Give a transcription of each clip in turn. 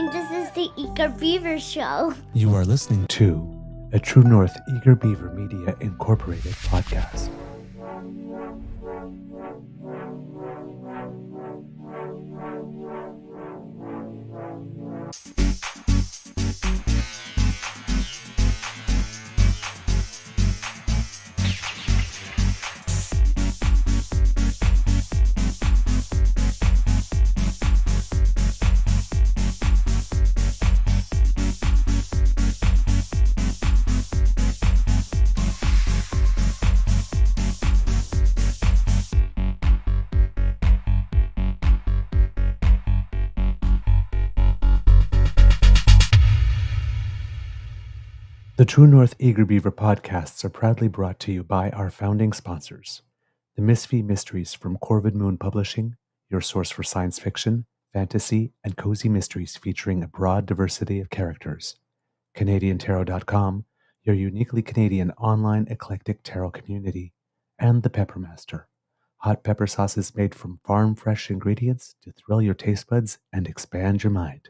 and this is the Eager Beaver Show. You are listening to a True North Eager Beaver Media Incorporated podcast. The True North Eager Beaver podcasts are proudly brought to you by our founding sponsors, the Misfit Mysteries from Corvid Moon Publishing, your source for science fiction, fantasy, and cozy mysteries featuring a broad diversity of characters, CanadianTarot.com, your uniquely Canadian online eclectic tarot community, and the Peppermaster, hot pepper sauces made from farm-fresh ingredients to thrill your taste buds and expand your mind.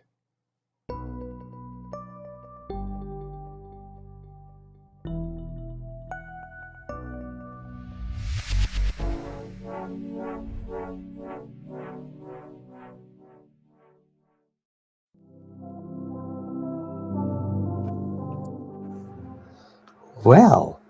Well,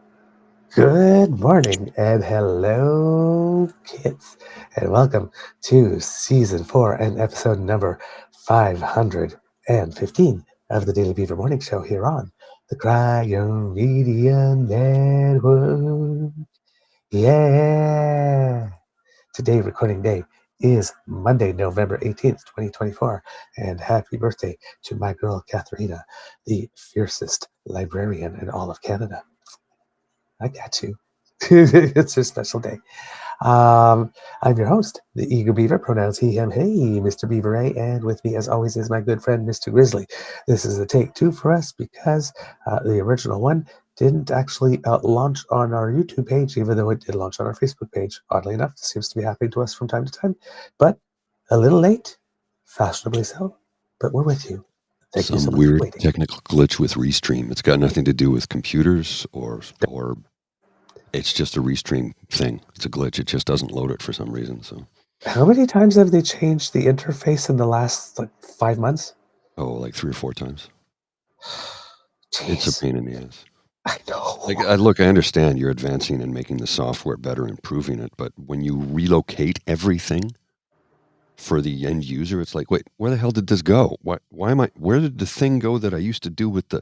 good morning and hello, kids, and welcome to season 4 and episode number 515 of the Daily Beaver Morning Show here on the Cryo Media Network. Yeah! Today, recording day, is Monday, November 18th, 2024, and happy birthday to my girl, Katharina, the fiercest librarian in all of Canada. I got you. It's her special day. I'm your host, the Eager Beaver, pronouns he, him, hey, Mr. Beaver A, and with me, as always, is my good friend, Mr. Grizzly. This is a take 2 for us because the original one didn't actually launch on our YouTube page, even though it did launch on our Facebook page. Oddly enough, it seems to be happening to us from time to time, but a little late, fashionably so, but we're with you. Thank you so Some much for weird waiting. technical glitch with Restream. It's got nothing to do with computers or it's just a Restream thing. It's a glitch. It just doesn't load it for some reason. So How many times have they changed the interface in the last 5 months? like 3 or 4 times. Jeez. It's a pain in the ass. I know. I understand you're advancing and making the software better, improving it, but when you relocate everything for the end user, it's like, wait, where the hell did this go? Where did the thing go that I used to do with the...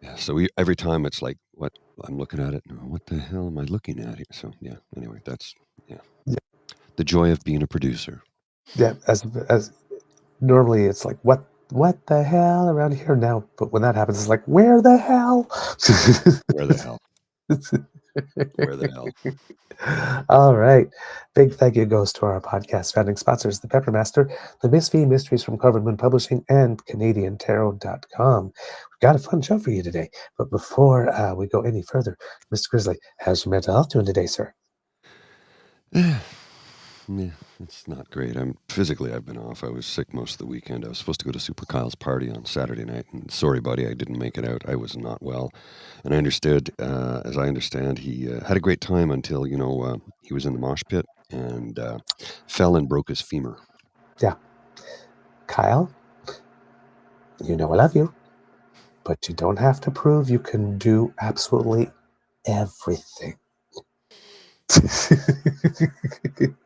Yeah, so every time it's like, what? I'm looking at it. No, what the hell am I looking at here? So yeah, anyway, that's, yeah. The joy of being a producer. Yeah, as normally it's like, what the hell around here now? But when that happens, it's like, where the hell? Where the hell? Where the hell? All right. Big thank you goes to our podcast founding sponsors, the Peppermaster, the Misfit Mysteries from Corvid Moon Publishing, and CanadianTarot.com. We've got a fun show for you today. But before we go any further, Mr. Grizzly, how's your mental health doing today, sir? Yeah, it's not great. I've been off. I was sick most of the weekend. I was supposed to go to Super Kyle's party on Saturday night, and sorry, buddy, I didn't make it out. I was not well, and as I understand, he had a great time until he was in the mosh pit and fell and broke his femur. Yeah, Kyle, you know I love you, but you don't have to prove you can do absolutely everything.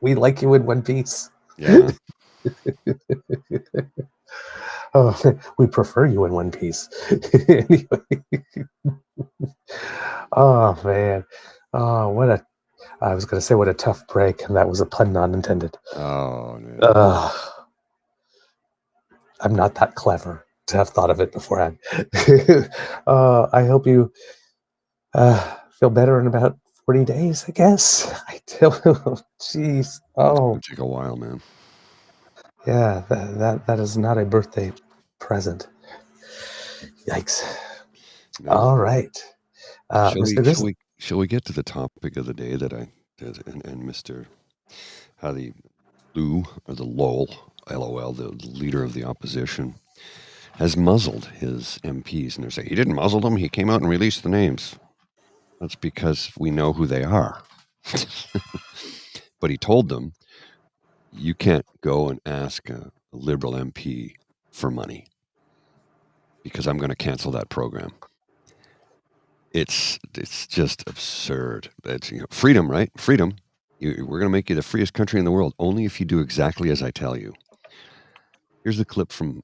We like you in One Piece. Yeah. Oh, we prefer you in One Piece. Anyway. Oh man. Oh, I was gonna say what a tough break, and that was a pun not intended. Oh no. I'm not that clever to have thought of it beforehand. I hope you feel better in about 40 days, I guess. I don't know. Jeez. Oh. It'll take a while, man. Yeah, that is not a birthday present. Yikes. No. All right. Shall we get to the topic of the day that I did and Mr. How the Lou or the LOL LOL, the leader of the opposition, has muzzled his MPs. And they're saying, he didn't muzzle them, he came out and released the names. That's because we know who they are. But he told them, you can't go and ask a Liberal MP for money because I'm going to cancel that program. It's just absurd. It's, freedom, right? Freedom. We're going to make you the freest country in the world, only if you do exactly as I tell you. Here's the clip from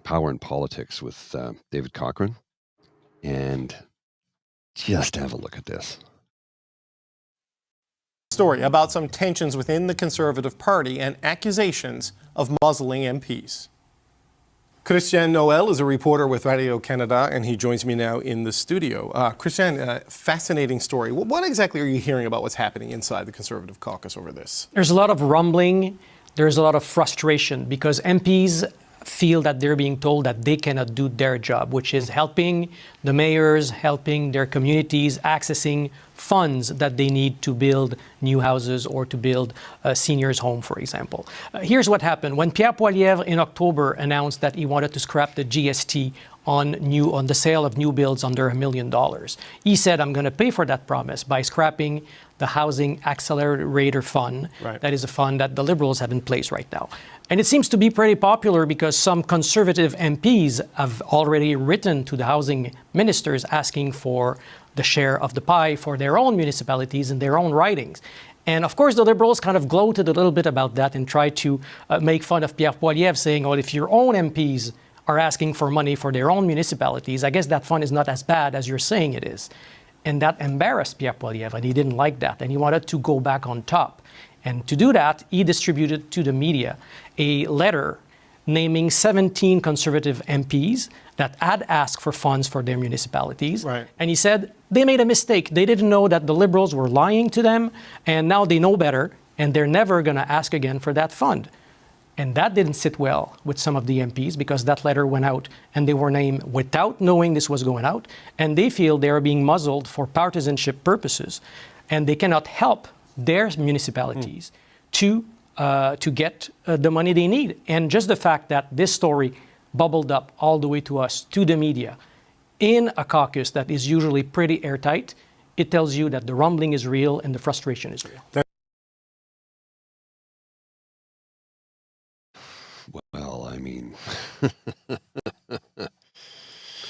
Power and Politics with David Cochrane. And just have a look at this. Story about some tensions within the Conservative Party and accusations of muzzling MPs. Christian Noel is a reporter with Radio-Canada, and he joins me now in the studio. Christian, fascinating story. What exactly are you hearing about what's happening inside the Conservative caucus over this? There's a lot of rumbling. There's a lot of frustration because MPs feel that they're being told that they cannot do their job, which is helping the mayors, helping their communities, accessing funds that they need to build new houses or to build a seniors' home, for example. Here's what happened. When Pierre Poilievre in October announced that he wanted to scrap the GST on the sale of new builds under $1 million, he said, I'm going to pay for that promise by scrapping the Housing Accelerator Fund. Right. That is a fund that the Liberals have in place right now. And it seems to be pretty popular because some Conservative MPs have already written to the housing ministers asking for the share of the pie for their own municipalities and their own ridings. And of course, the Liberals kind of gloated a little bit about that and tried to make fun of Pierre Poilievre, saying, well, if your own MPs are asking for money for their own municipalities, I guess that fund is not as bad as you're saying it is. And that embarrassed Pierre Poilievre, and he didn't like that, and he wanted to go back on top. And to do that, he distributed to the media a letter naming 17 Conservative MPs that had asked for funds for their municipalities. Right. And he said they made a mistake. They didn't know that the Liberals were lying to them, and now they know better, and they're never going to ask again for that fund. And that didn't sit well with some of the MPs because that letter went out and they were named without knowing this was going out, and they feel they are being muzzled for partisanship purposes, and they cannot help their municipalities to get the money they need. And just the fact that this story bubbled up all the way to us, to the media, in a caucus that is usually pretty airtight, it tells you that the rumbling is real and the frustration is real. Well, I mean...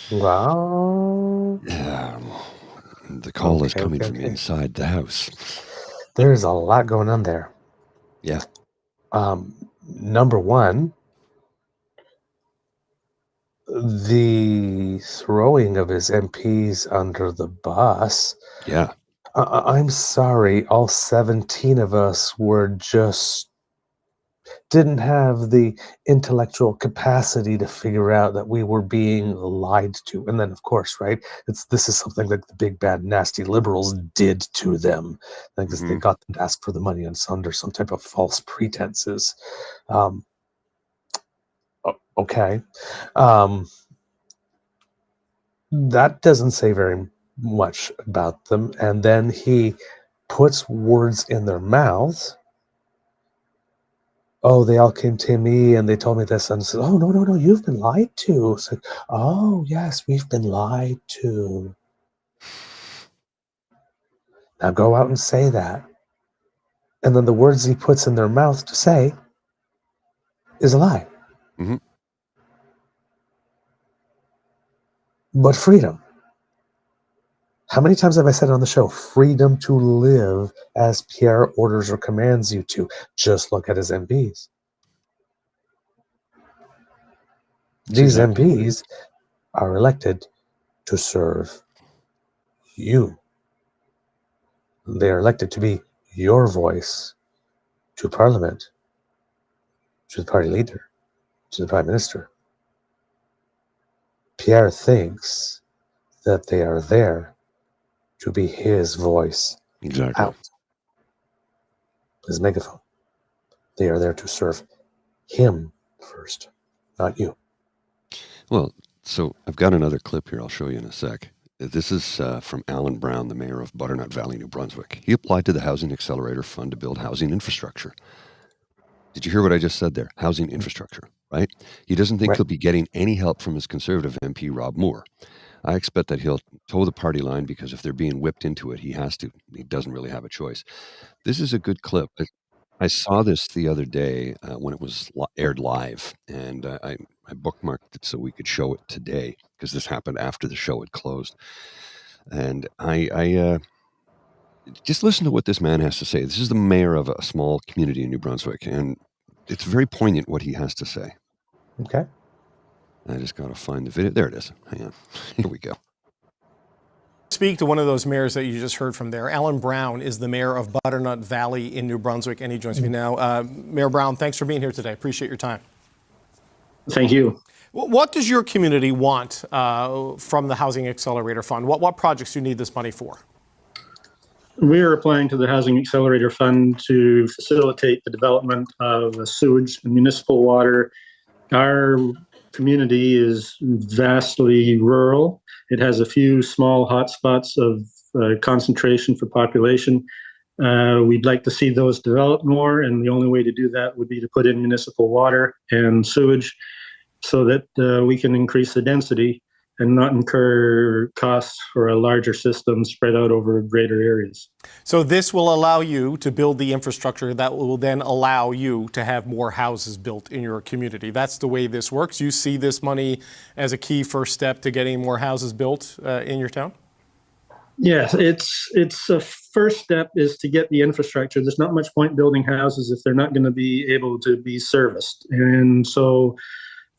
Wow. Yeah, the call is coming from inside the house. There's a lot going on there. Yeah. Number one, the throwing of his MPs under the bus. Yeah. I'm sorry, all 17 of us didn't have the intellectual capacity to figure out that we were being lied to. And then, of course, right, this is something that the big, bad, nasty Liberals did to them. Because they got them to ask for the money under some type of false pretenses. Okay. That doesn't say very much about them. And then he puts words in their mouths. Oh, they all came to me and they told me this, and said, oh, no, you've been lied to. It's like, oh, yes, we've been lied to. Now go out and say that. And then the words he puts in their mouth to say is a lie. Mm-hmm. But freedom. How many times have I said on the show, freedom to live as Pierre orders or commands you to? Just look at his MPs. These MPs are elected to serve you. They are elected to be your voice to Parliament, to the party leader, to the Prime Minister. Pierre thinks that they are there to be his voice out. His megaphone. They are there to serve him first, not you. Well, so I've got another clip here I'll show you in a sec. This is from Alan Brown, the mayor of Butternut Valley, New Brunswick. He applied to the Housing Accelerator Fund to build housing infrastructure. Did you hear what I just said there? Housing infrastructure, right? He doesn't think Right. he'll be getting any help from his Conservative MP, Rob Moore. I expect that he'll toe the party line because if they're being whipped into it, he has to. He doesn't really have a choice. This is a good clip. I saw this the other day when it was aired live, and I bookmarked it so we could show it today because this happened after the show had closed. And I just listen to what this man has to say. This is the mayor of a small community in New Brunswick, and it's very poignant what he has to say. Okay. I just got to find the video. There it is. Hang on. Here we go. Speak to one of those mayors that you just heard from there. Alan Brown is the mayor of Butternut Valley in New Brunswick, and he joins me now. Mayor Brown, thanks for being here today. Appreciate your time. Thank you. What does your community want from the Housing Accelerator Fund? What projects do you need this money for? We are applying to the Housing Accelerator Fund to facilitate the development of sewage and municipal water. Our community is vastly rural. It has a few small hotspots of concentration for population. We'd like to see those develop more, and the only way to do that would be to put in municipal water and sewage so that we can increase the density and not incur costs for a larger system spread out over greater areas. So this will allow you to build the infrastructure that will then allow you to have more houses built in your community. That's the way this works. You see this money as a key first step to getting more houses built in your town? Yes, it's a first step is to get the infrastructure. There's not much point building houses if they're not going to be able to be serviced. And so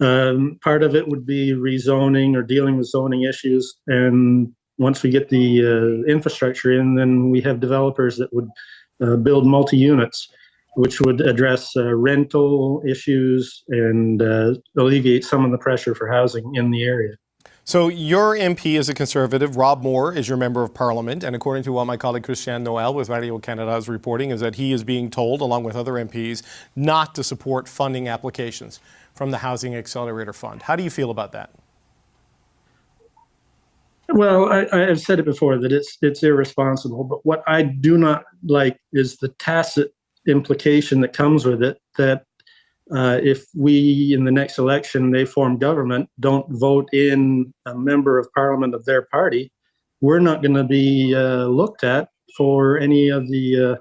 part of it would be rezoning or dealing with zoning issues. And once we get the infrastructure in, then we have developers that would build multi-units, which would address rental issues and alleviate some of the pressure for housing in the area. So your MP is a Conservative. Rob Moore is your Member of Parliament. And according to what my colleague Christian Noel with Radio-Canada is reporting, is that he is being told, along with other MPs, not to support funding applications from the Housing Accelerator Fund. How do you feel about that? Well, I've said it before that it's irresponsible. But what I do not like is the tacit implication that comes with it, that if we, in the next election, they form government, don't vote in a member of parliament of their party, we're not going to be looked at for any of the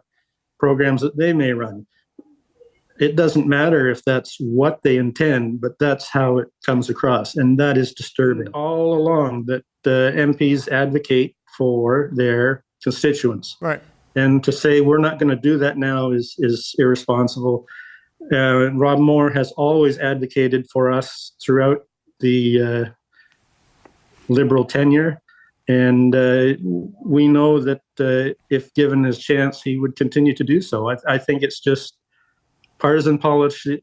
programs that they may run. It doesn't matter if that's what they intend, but that's how it comes across. And that is disturbing. All along that the MPs advocate for their constituents. Right. And to say we're not going to do that now is irresponsible. Rob Moore has always advocated for us throughout the Liberal tenure. And we know that if given his chance, he would continue to do so. I think it's just partisan policy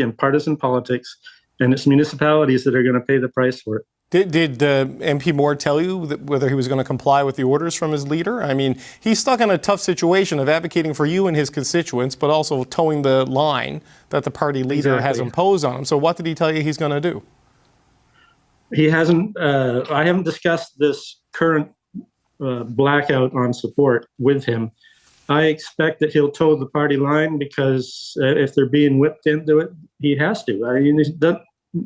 and partisan politics, and it's municipalities that are going to pay the price for it. Did MP Moore tell you whether he was going to comply with the orders from his leader? I mean, he's stuck in a tough situation of advocating for you and his constituents, but also towing the line that the party leader has imposed on him. So what did he tell you he's going to do? He hasn't. I haven't discussed this current blackout on support with him. I expect that he'll toe the party line because if they're being whipped into it, he has to. I mean, he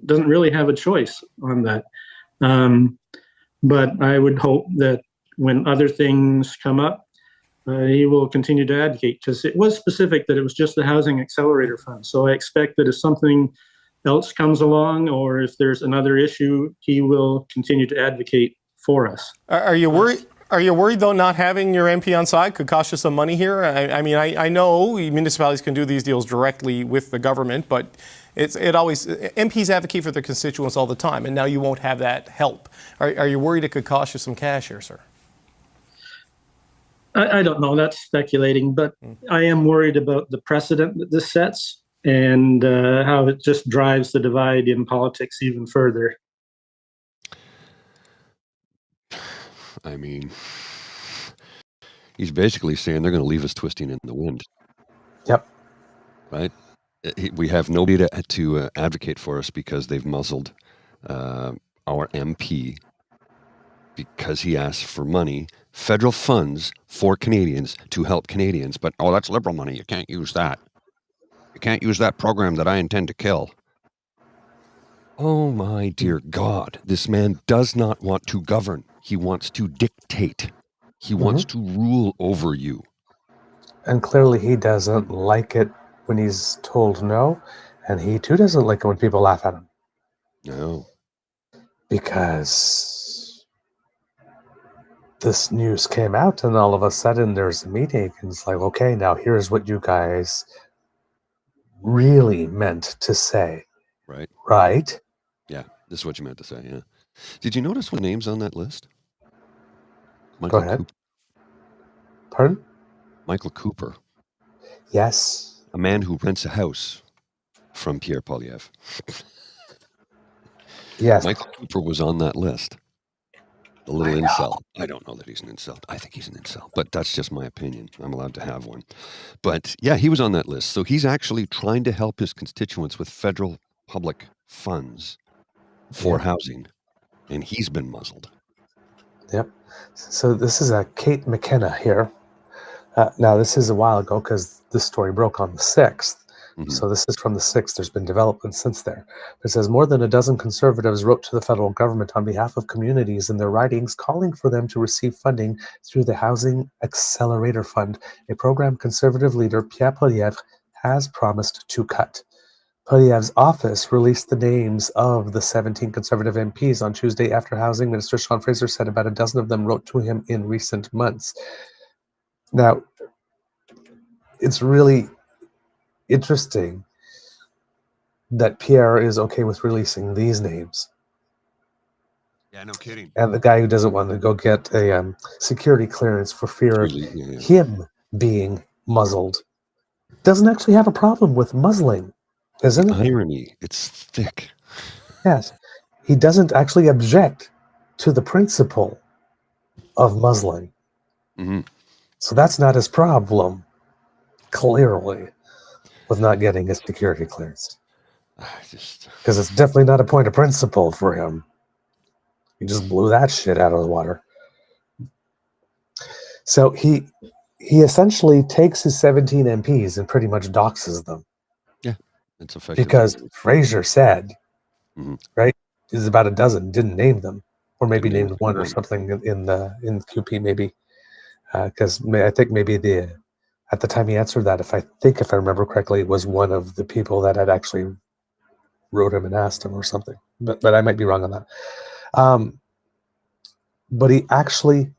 doesn't really have a choice on that. But I would hope that when other things come up, he will continue to advocate, because it was specific that it was just the Housing Accelerator Fund. So I expect that if something else comes along or if there's another issue, he will continue to advocate for us. Are you worried? Are you worried, though, not having your MP on side could cost you some money here? I mean, I know municipalities can do these deals directly with the government, but it always, MPs advocate for their constituents all the time, and now you won't have that help. Are you worried it could cost you some cash here, sir? I don't know. That's speculating, but I am worried about the precedent that this sets and how it just drives the divide in politics even further. I mean, he's basically saying they're going to leave us twisting in the wind. Yep. Right? We have nobody to advocate for us because they've muzzled our MP because he asked for money, federal funds for Canadians to help Canadians. But, oh, that's Liberal money. You can't use that. You can't use that program that I intend to kill. Oh my dear God, this man does not want to govern. He wants to dictate. He wants to rule over you. And clearly he doesn't like it when he's told no. And he too doesn't like it when people laugh at him. No. Because this news came out and all of a sudden there's a meeting and it's like, okay, now here's what you guys really meant to say. Right? Right? Yeah, this is what you meant to say, yeah. Did you notice what name's on that list? Go ahead. Cooper. Pardon? Michael Cooper. Yes. A man who rents a house from Pierre Poilievre. Yes. Michael Cooper was on that list. A little incel. I don't know that he's an incel. I think he's an incel, but that's just my opinion. I'm allowed to have one. But yeah, he was on that list. So he's actually trying to help his constituents with federal public funds for housing, and he's been muzzled. Yep. So this is Kate McKenna here. Now, this is a while ago because this story broke on the 6th. So this is from the 6th. There's been development since there. It says more than a dozen conservatives wrote to the federal government on behalf of communities in their writings calling for them to receive funding through the Housing Accelerator Fund, a program conservative leader Pierre Poilievre has promised to cut. Poilievre's office released the names of the 17 Conservative MPs on Tuesday after Housing Minister Sean Fraser said about a dozen of them wrote to him in recent months. Now, it's really interesting that Pierre is okay with releasing these names. Yeah, no kidding. And the guy who doesn't want to go get a security clearance for fear of him being muzzled doesn't actually have a problem with muzzling, isn't it? Irony. It's thick. Yes. He doesn't actually object to the principle of muzzling. So that's not his problem, clearly, with not getting his security clearance. Because it's definitely not a point of principle for him. He just blew that shit out of the water. So he essentially takes his 17 MPs and pretty much doxes them. Yeah, it's effective. Because Fraser said, right, there's about a dozen, didn't name them, or maybe named one or something in QP maybe, because I think maybe at the time he answered that, if I remember correctly, it was one of the people that had actually wrote him and asked him or something, but I might be wrong on that. But he actually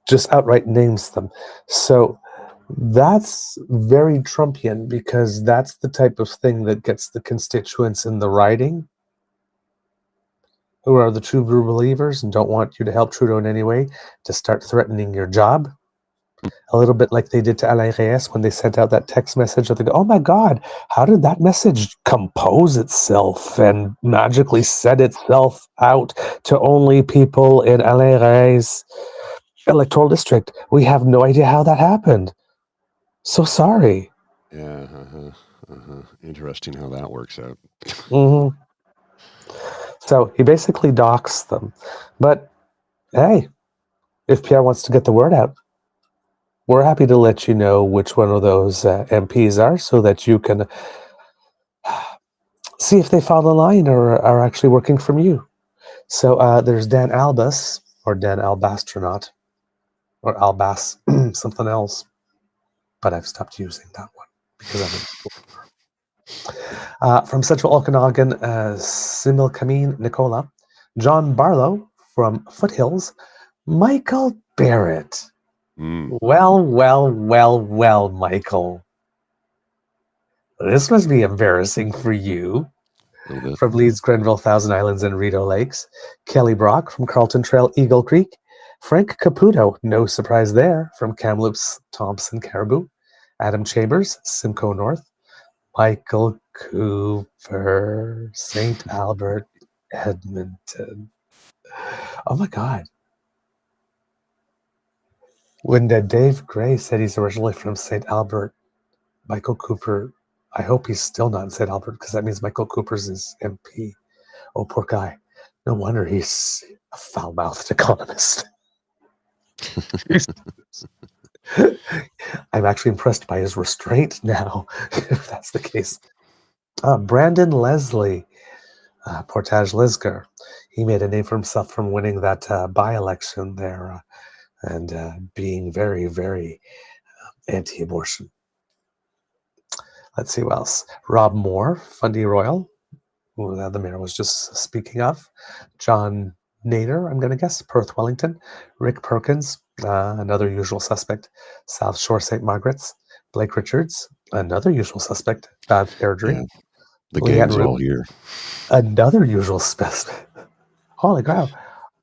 just outright names them. So that's very Trumpian, because that's the type of thing that gets the constituents in the riding, who are the true blue believers and don't want you to help Trudeau in any way, to start threatening your job. A little bit like they did to Alain Reyes when they sent out that text message. They go, oh my God, how did that message compose itself and magically set itself out to only people in Alain Reyes' electoral district? We have no idea how that happened. So sorry. Yeah, interesting how that works out. So he basically doxed them. But hey, if Pierre wants to get the word out, we're happy to let you know which one of those MPs are, so that you can see if they follow the line or are actually working from you. So there's Dan Albas, or Dan Albastronaut, or Albas something else, but I've stopped using that one because I'm from Central Okanagan, Similkameen Nicola, John Barlow from Foothills, Michael Barrett. Well, Michael. This must be embarrassing for you. From Leeds, Grenville, Thousand Islands, and Rideau Lakes. Kelly Brock from Carlton Trail, Eagle Creek. Frank Caputo, no surprise there, from Kamloops, Thompson, Caribou. Adam Chambers, Simcoe North. Michael Cooper, St. Albert, Edmonton. Oh my God. When Dave Gray said he's originally from St. Albert, Michael Cooper, I hope he's still not in St. Albert, because that means Michael Cooper's his MP. Oh, poor guy. No wonder he's a foul-mouthed economist. I'm actually impressed by his restraint now, if that's the case. Brandon Leslie, Portage Lisgar, he made a name for himself from winning that by-election there and being very, very anti-abortion. Let's see who else. Rob Moore, Fundy Royal, who the mayor was just speaking of. John Nader, I'm going to guess, Perth Wellington. Rick Perkins, another usual suspect. South Shore St. Margaret's. Blake Richards, another usual suspect. Bad Airdrie. Yeah, the Leanne gang's Root, all here. another usual suspect. Holy cow.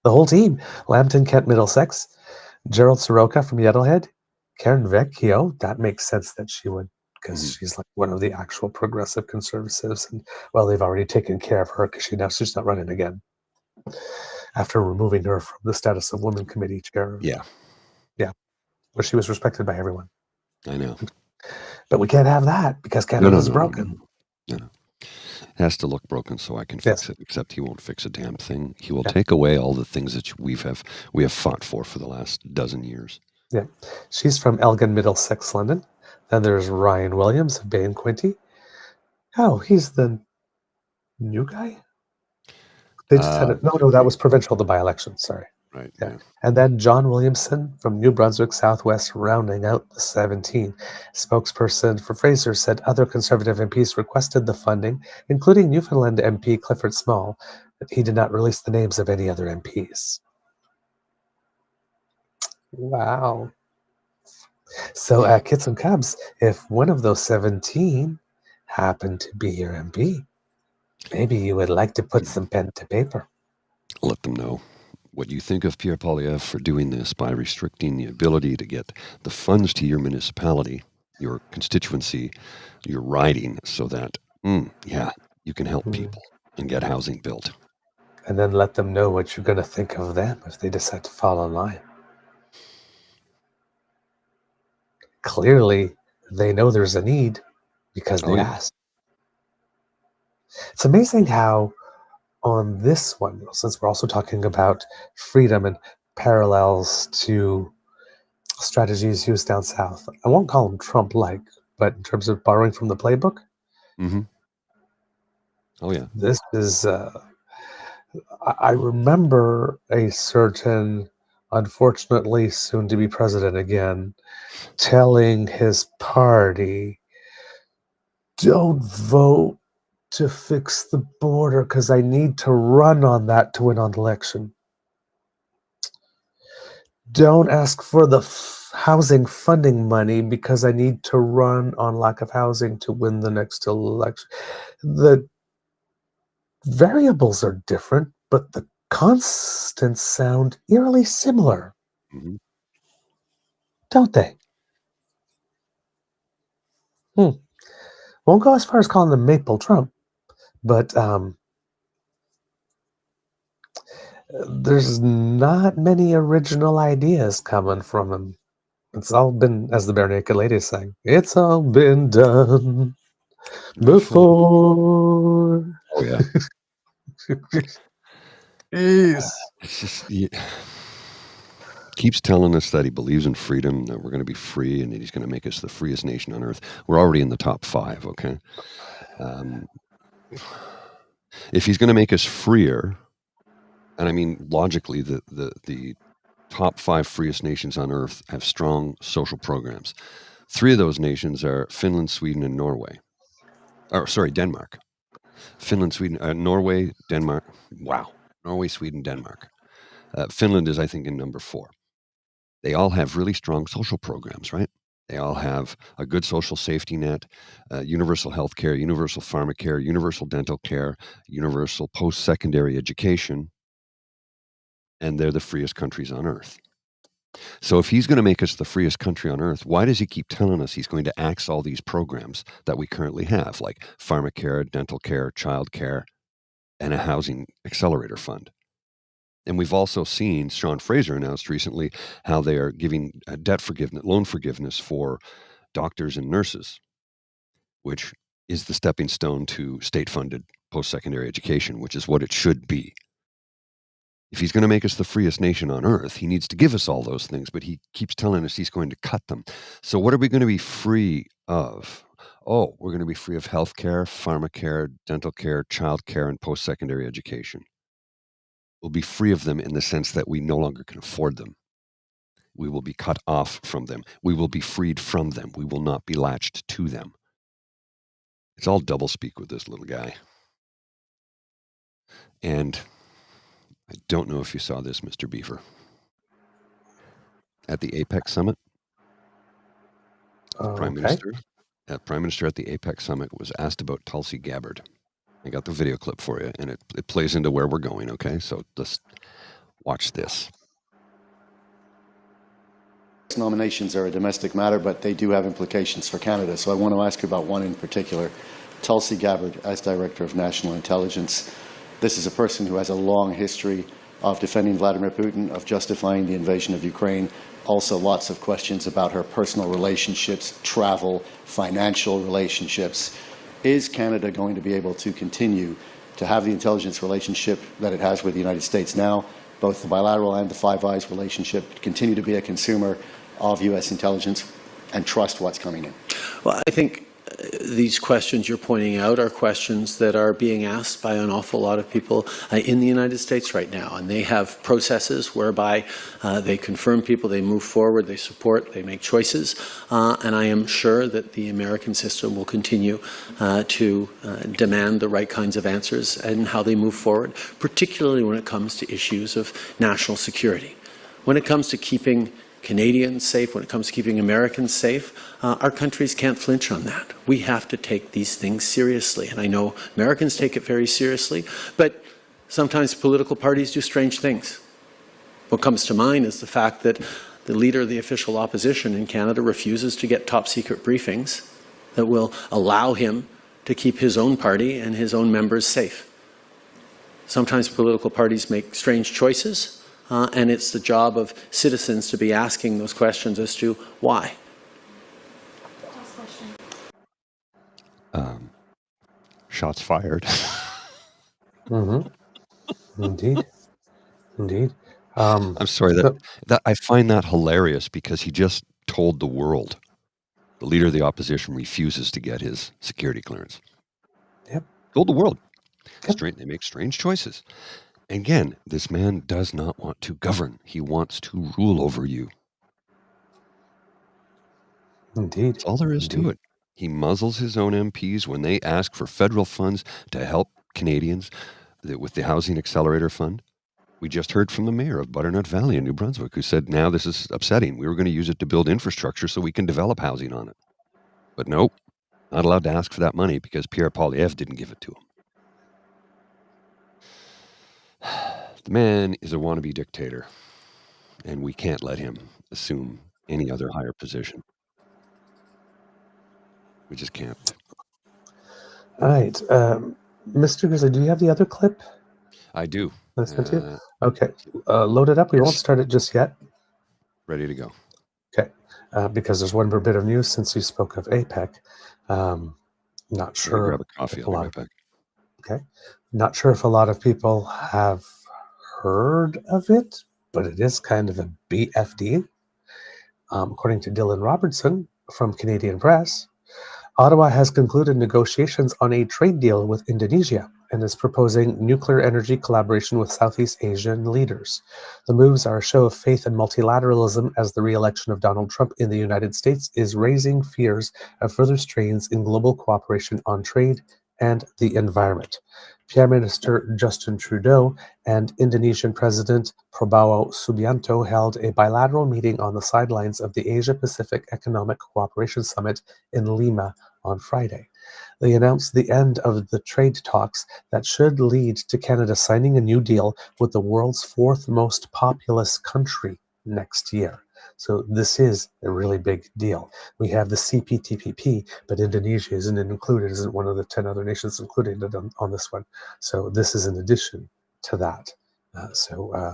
The whole team. Lambton, Kent, Middlesex. Gerald Soroka from Yettlehead. Karen Vecchio. That makes sense that she would, because she's like one of the actual progressive conservatives. And, well, they've already taken care of her because she's not running again after removing her from the Status of Women Committee chair. Yeah. Yeah. Where she was respected by everyone. I know. But we can't have that because Canada's broken. No. It has to look broken so I can fix it, except he won't fix a damn thing. He will take away all the things that we have fought for the last dozen years. Yeah. She's from Elgin, Middlesex, London. Then there's Ryan Williams of Bay and Quinte. Oh, he's the new guy? They just had it. No, that was provincial, the by-election. Sorry. Right. Yeah. And then John Williamson from New Brunswick Southwest, rounding out the 17. Spokesperson for Fraser said other Conservative MPs requested the funding, including Newfoundland MP Clifford Small, but he did not release the names of any other MPs. Wow. So, Kits and Cubs, if one of those 17 happened to be your MP, maybe you would like to put some pen to paper. Let them know what you think of Pierre Poilievre for doing this by restricting the ability to get the funds to your municipality, your constituency, your riding, so that, you can help people and get housing built. And then let them know what you're going to think of them if they decide to fall in line. Clearly, they know there's a need because they asked. It's amazing how on this one, since we're also talking about freedom and parallels to strategies used down south, I won't call them Trump-like, but in terms of borrowing from the playbook, oh yeah, this is. I remember a certain, unfortunately soon to be president again, telling his party, "Don't vote to fix the border because I need to run on that to win an election. Don't ask for the housing funding money because I need to run on lack of housing to win the next election." The variables are different, but the constants sound eerily similar, don't they? Won't go as far as calling them Maple Trump, but there's not many original ideas coming from him. It's all been, as the Bare Naked Lady is saying, it's all been done before. Oh yeah. Jeez. It's just keeps telling us that he believes in freedom, that we're going to be free, and that he's going to make us the freest nation on earth. We're already in the top 5. Okay. If he's going to make us freer, and I mean logically, the top 5 freest nations on earth have strong social programs. 3 of those nations are Finland, Sweden, and Norway. Denmark. Finland, Sweden, Norway, Denmark. Wow. Norway, Sweden, Denmark. Finland is, I think, in number 4. They all have really strong social programs, right? They all have a good social safety net, universal health care, universal pharmacare, universal dental care, universal post-secondary education, and they're the freest countries on earth. So if he's going to make us the freest country on earth, why does he keep telling us he's going to axe all these programs that we currently have, like pharmacare, dental care, child care, and a housing accelerator fund? And we've also seen, Sean Fraser announced recently, how they are giving debt forgiveness, loan forgiveness for doctors and nurses, which is the stepping stone to state-funded post-secondary education, which is what it should be. If he's going to make us the freest nation on earth, he needs to give us all those things, but he keeps telling us he's going to cut them. So what are we going to be free of? Oh, we're going to be free of healthcare, pharmacare, dental care, child care, and post-secondary education. We'll be free of them in the sense that we no longer can afford them. We will be cut off from them. We will be freed from them. We will not be latched to them. It's all doublespeak with this little guy. And I don't know if you saw this, Mr. Beaver. At the APEC summit, the Prime Minister at the APEC summit was asked about Tulsi Gabbard. I got the video clip for you, and it plays into where we're going, okay? So let's watch this. Nominations are a domestic matter, but they do have implications for Canada. So I want to ask you about one in particular. Tulsi Gabbard, as Director of National Intelligence. This is a person who has a long history of defending Vladimir Putin, of justifying the invasion of Ukraine. Also lots of questions about her personal relationships, travel, financial relationships. Is Canada going to be able to continue to have the intelligence relationship that it has with the United States now, both the bilateral and the Five Eyes relationship, continue to be a consumer of U.S. intelligence and trust what's coming in? Well, I think these questions you're pointing out are questions that are being asked by an awful lot of people in the United States right now. And they have processes whereby they confirm people, they move forward, they support, they make choices. And I am sure that the American system will continue to demand the right kinds of answers and how they move forward, particularly when it comes to issues of national security. When it comes to keeping Canadians safe, when it comes to keeping Americans safe, our countries can't flinch on that. We have to take these things seriously. And I know Americans take it very seriously, but sometimes political parties do strange things. What comes to mind is the fact that the leader of the official opposition in Canada refuses to get top-secret briefings that will allow him to keep his own party and his own members safe. Sometimes political parties make strange choices. And it's the job of citizens to be asking those questions as to why. Shots fired. Indeed. I'm sorry, that I find that hilarious because he just told the world the leader of the opposition refuses to get his security clearance. Yep. Told the world. Yep. They make strange choices. Again, this man does not want to govern. He wants to rule over you. Indeed. That's all there is to it. He muzzles his own MPs when they ask for federal funds to help Canadians with the Housing Accelerator Fund. We just heard from the mayor of Butternut Valley in New Brunswick who said, now this is upsetting. We were going to use it to build infrastructure so we can develop housing on it. But nope, not allowed to ask for that money because Pierre Poilievre didn't give it to him. The man is a wannabe dictator, and we can't let him assume any other higher position. We just can't. All right. Mr. Grizzly, do you have the other clip? I do. That's one too? Okay. Load it up. We won't start it just yet. Ready to go. Okay. Because there's one more bit of news since you spoke of APEC. Not sure. Grab a coffee. I'll be right back. Okay. Not sure if a lot of people have heard of it, but it is kind of a BFD. According to Dylan Robertson from Canadian Press, Ottawa has concluded negotiations on a trade deal with Indonesia and is proposing nuclear energy collaboration with Southeast Asian leaders. The moves are a show of faith and multilateralism as the re-election of Donald Trump in the United States is raising fears of further strains in global cooperation on trade and the environment. Prime Minister Justin Trudeau and Indonesian President Prabowo Subianto held a bilateral meeting on the sidelines of the Asia-Pacific Economic Cooperation Summit in Lima on Friday. They announced the end of the trade talks that should lead to Canada signing a new deal with the world's fourth most populous country next year. So this is a really big deal. We have the CPTPP, but Indonesia isn't included, isn't one of the 10 other nations included on this one. So this is in addition to that.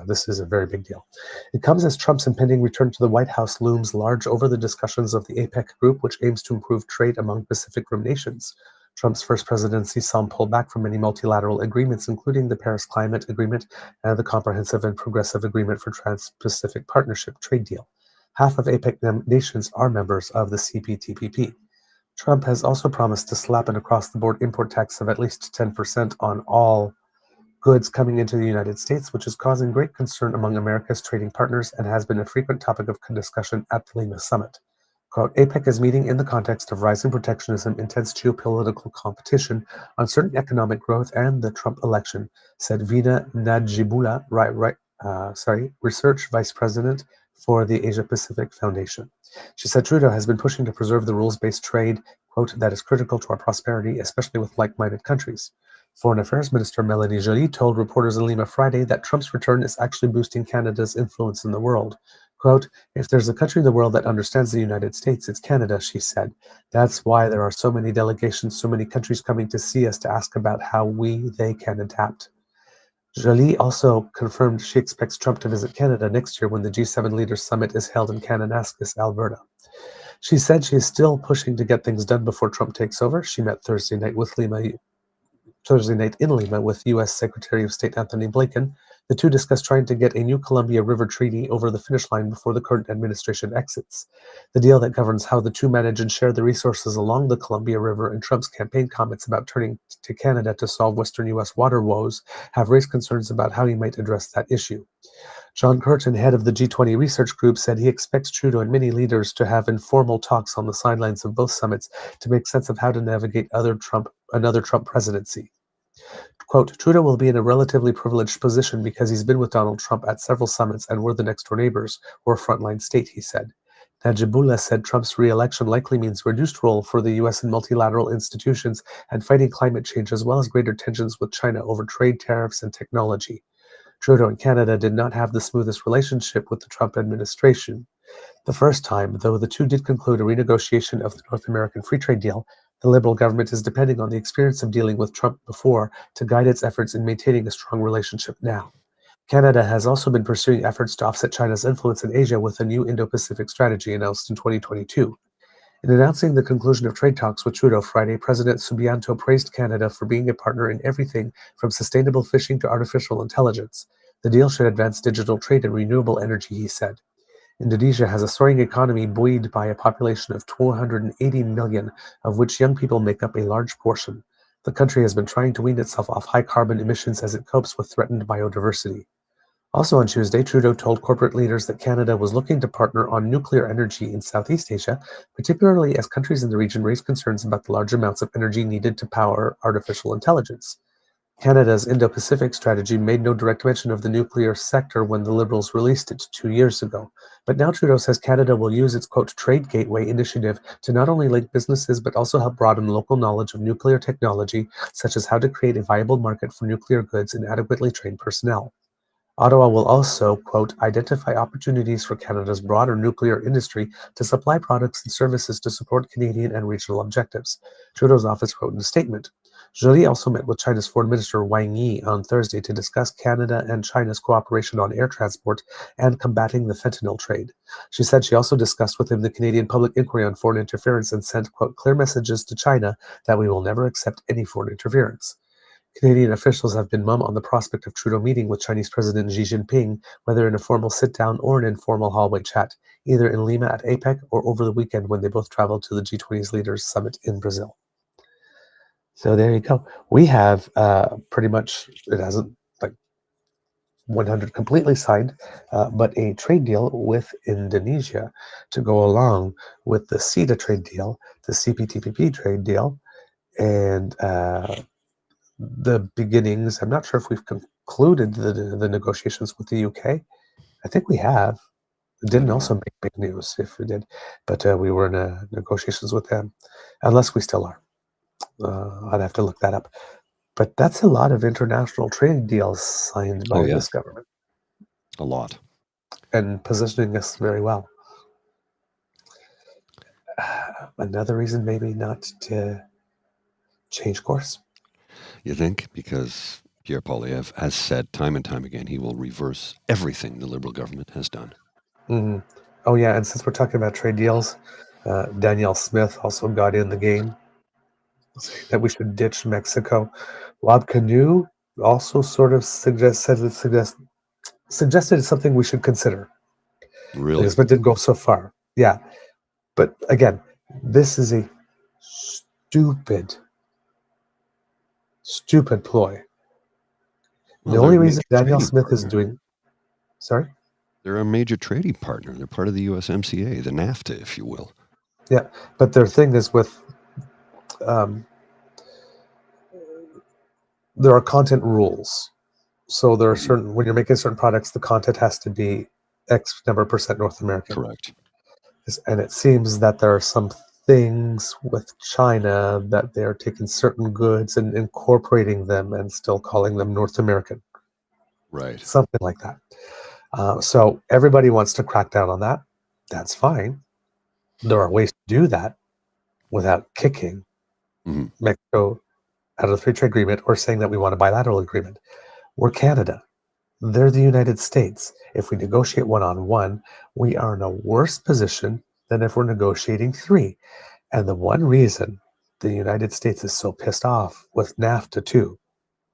This is a very big deal. It comes as Trump's impending return to the White House looms large over the discussions of the APEC group, which aims to improve trade among Pacific Rim nations. Trump's first presidency saw him pull back from many multilateral agreements, including the Paris Climate Agreement and the Comprehensive and Progressive Agreement for Trans-Pacific Partnership trade deal. Half of APEC nations are members of the CPTPP. Trump has also promised to slap an across-the-board import tax of at least 10% on all goods coming into the United States, which is causing great concern among America's trading partners and has been a frequent topic of discussion at the Lima summit. Quote, APEC is meeting in the context of rising protectionism, intense geopolitical competition, uncertain economic growth, and the Trump election, said Veena Najibullah, Research Vice President for the Asia Pacific Foundation. She said Trudeau has been pushing to preserve the rules-based trade, quote, that is critical to our prosperity, especially with like-minded countries. Foreign Affairs Minister Melanie Joly told reporters in Lima Friday that Trump's return is actually boosting Canada's influence in the world. Quote, if there's a country in the world that understands the United States, it's Canada, she said. That's why there are so many delegations, so many countries coming to see us to ask about how they can adapt. Joly also confirmed she expects Trump to visit Canada next year when the G7 Leaders Summit is held in Kananaskis, Alberta. She said she is still pushing to get things done before Trump takes over. She met Thursday night in Lima with U.S. Secretary of State Anthony Blinken. The two discussed trying to get a new Columbia River Treaty over the finish line before the current administration exits. The deal that governs how the two manage and share the resources along the Columbia River and Trump's campaign comments about turning to Canada to solve Western U.S. water woes have raised concerns about how he might address that issue. John Curtin, head of the G20 research group, said he expects Trudeau and many leaders to have informal talks on the sidelines of both summits to make sense of how to navigate another Trump presidency. Quote, Trudeau will be in a relatively privileged position because he's been with Donald Trump at several summits and we're the next-door neighbors or frontline state, he said. Najibullah said Trump's re-election likely means reduced role for the U.S. in multilateral institutions and fighting climate change, as well as greater tensions with China over trade, tariffs, and technology. Trudeau and Canada did not have the smoothest relationship with the Trump administration. The first time, though the two did conclude a renegotiation of the North American Free Trade Deal, the Liberal government is depending on the experience of dealing with Trump before to guide its efforts in maintaining a strong relationship now. Canada has also been pursuing efforts to offset China's influence in Asia with a new Indo-Pacific strategy announced in 2022. In announcing the conclusion of trade talks with Trudeau Friday, President Subianto praised Canada for being a partner in everything from sustainable fishing to artificial intelligence. The deal should advance digital trade and renewable energy, he said. Indonesia has a soaring economy buoyed by a population of 280 million, of which young people make up a large portion. The country has been trying to wean itself off high carbon emissions as it copes with threatened biodiversity. Also on Tuesday, Trudeau told corporate leaders that Canada was looking to partner on nuclear energy in Southeast Asia, particularly as countries in the region raise concerns about the large amounts of energy needed to power artificial intelligence. Canada's Indo-Pacific strategy made no direct mention of the nuclear sector when the Liberals released it 2 years ago. But now Trudeau says Canada will use its, quote, Trade Gateway initiative to not only link businesses but also help broaden local knowledge of nuclear technology, such as how to create a viable market for nuclear goods and adequately trained personnel. Ottawa will also, quote, identify opportunities for Canada's broader nuclear industry to supply products and services to support Canadian and regional objectives, Trudeau's office wrote in a statement. Joly also met with China's Foreign Minister Wang Yi on Thursday to discuss Canada and China's cooperation on air transport and combating the fentanyl trade. She said she also discussed with him the Canadian public inquiry on foreign interference and sent, quote, clear messages to China that we will never accept any foreign interference. Canadian officials have been mum on the prospect of Trudeau meeting with Chinese President Xi Jinping, whether in a formal sit-down or an informal hallway chat, either in Lima at APEC or over the weekend when they both traveled to the G20's Leaders Summit in Brazil. So there you go. We have pretty much, it hasn't like 100 completely signed, but a trade deal with Indonesia to go along with the CETA trade deal, the CPTPP trade deal, and the beginnings. I'm not sure if we've concluded the negotiations with the UK. I think we have. It didn't also make big news if we did, but we were in negotiations with them, unless we still are. I'd have to look that up. But that's a lot of international trade deals signed by this government. A lot. And positioning us very well. Another reason maybe not to change course. You think? Because Pierre Poilievre has said time and time again he will reverse everything the Liberal government has done. Mm-hmm. Oh, yeah, and since we're talking about trade deals, Danielle Smith also got in the game. saying that we should ditch Mexico. Rob Canoe also sort of suggested it's something we should consider. Really? But didn't go so far. Yeah. But again, this is a stupid ploy. Well, The they're only a reason major Danielle trading Smith is partner. doing, sorry? They're a major trading partner. They're part of the USMCA, the NAFTA, if you will. Yeah, but their thing is with, there are content rules. So there are certain, when you're making certain products, the content has to be X number percent North American. Correct. And it seems that there are some things with China that they're taking certain goods and incorporating them and still calling them North American. Right. Something like that. So everybody wants to crack down on that. That's fine. There are ways to do that without kicking Mexico out of the free trade agreement or saying that we want a bilateral agreement. We're Canada. They're the United States. If we negotiate one-on-one, we are in a worse position than if we're negotiating three. And the one reason the United States is so pissed off with NAFTA too,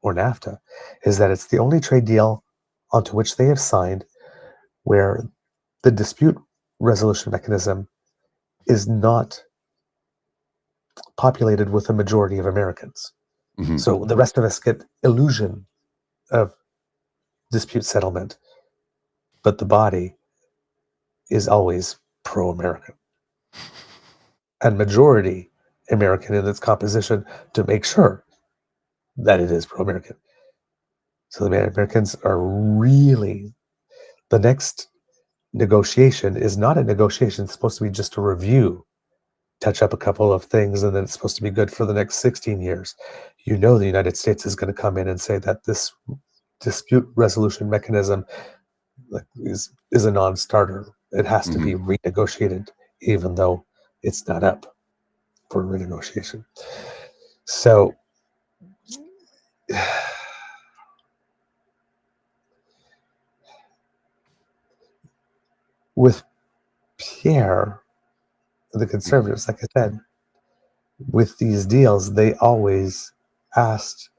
or NAFTA, is that it's the only trade deal onto which they have signed where the dispute resolution mechanism is not populated with a majority of Americans. So the rest of us get illusion of dispute settlement, but the body is always pro-American and majority American in its composition to make sure that it is pro-American. So the Americans are really, the next negotiation is not a negotiation. It's supposed to be just a review, touch up a couple of things, and then it's supposed to be good for the next 16 years. You know the United States is going to come in and say that this dispute resolution mechanism is a non-starter. It has to be renegotiated, even though it's not up for renegotiation. So with Pierre, the Conservatives, like I said, with these deals, they always asked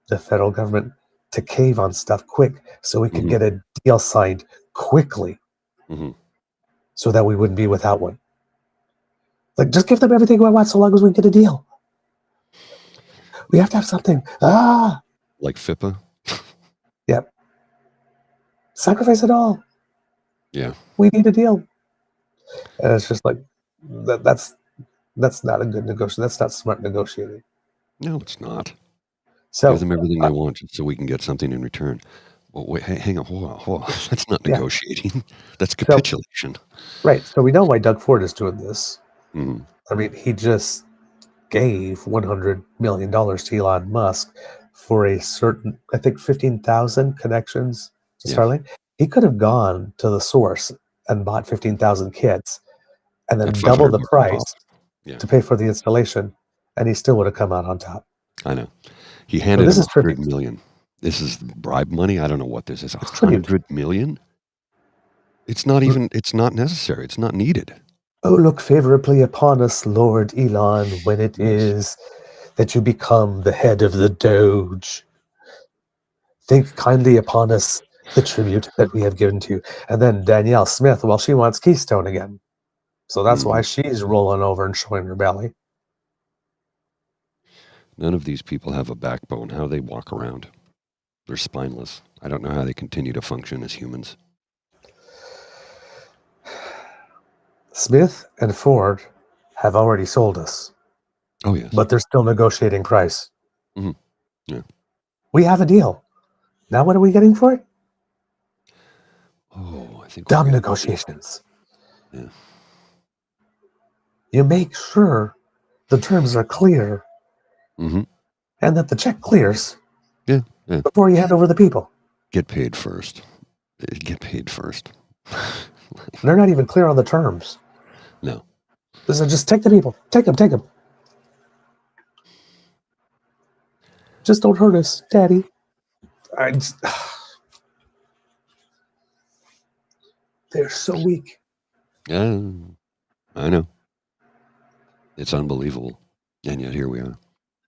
the federal government to cave on stuff quick so we could get a deal signed quickly so that we wouldn't be without one. Like, just give them everything we want so long as we get a deal. We have to have something. Like FIPA? Yep. Sacrifice it all. Yeah. We need a deal. And it's just like, that's not a good negotiation. That's not smart negotiating. No, it's not. So give them everything they want so we can get something in return. Well, wait, hang on, hold on. That's not negotiating. That's capitulation. Right. So we know why Doug Ford is doing this. I mean, he just gave $100 million to Elon Musk for a certain, I think, 15,000 connections to Starlink. He could have gone to the source and bought 15,000 kits and then double the price to pay for the installation, and he still would have come out on top. I know. He handed him $100 million. This is bribe money. I don't know what this is. $100 million? It's not even, it's not necessary. It's not needed. Oh, look favorably upon us, Lord Elon, when it is that you become the head of the Doge. Think kindly upon us the tribute that we have given to you. And then Danielle Smith, well, she wants Keystone again. So that's why she's rolling over and showing her belly. None of these people have a backbone. How they walk around. They're spineless. I don't know how they continue to function as humans. Smith and Ford have already sold us. Oh, yes. But they're still negotiating price. Yeah. We have a deal. Now what are we getting for it? Oh, I think dumb negotiations. Yeah. You make sure the terms are clear and that the check clears before you hand over the people. Get paid first. Get paid first. They're not even clear on the terms. No. This is just take the people. Take them. Just don't hurt us, Daddy. They're so weak. Yeah, I know. It's unbelievable. And yet here we are.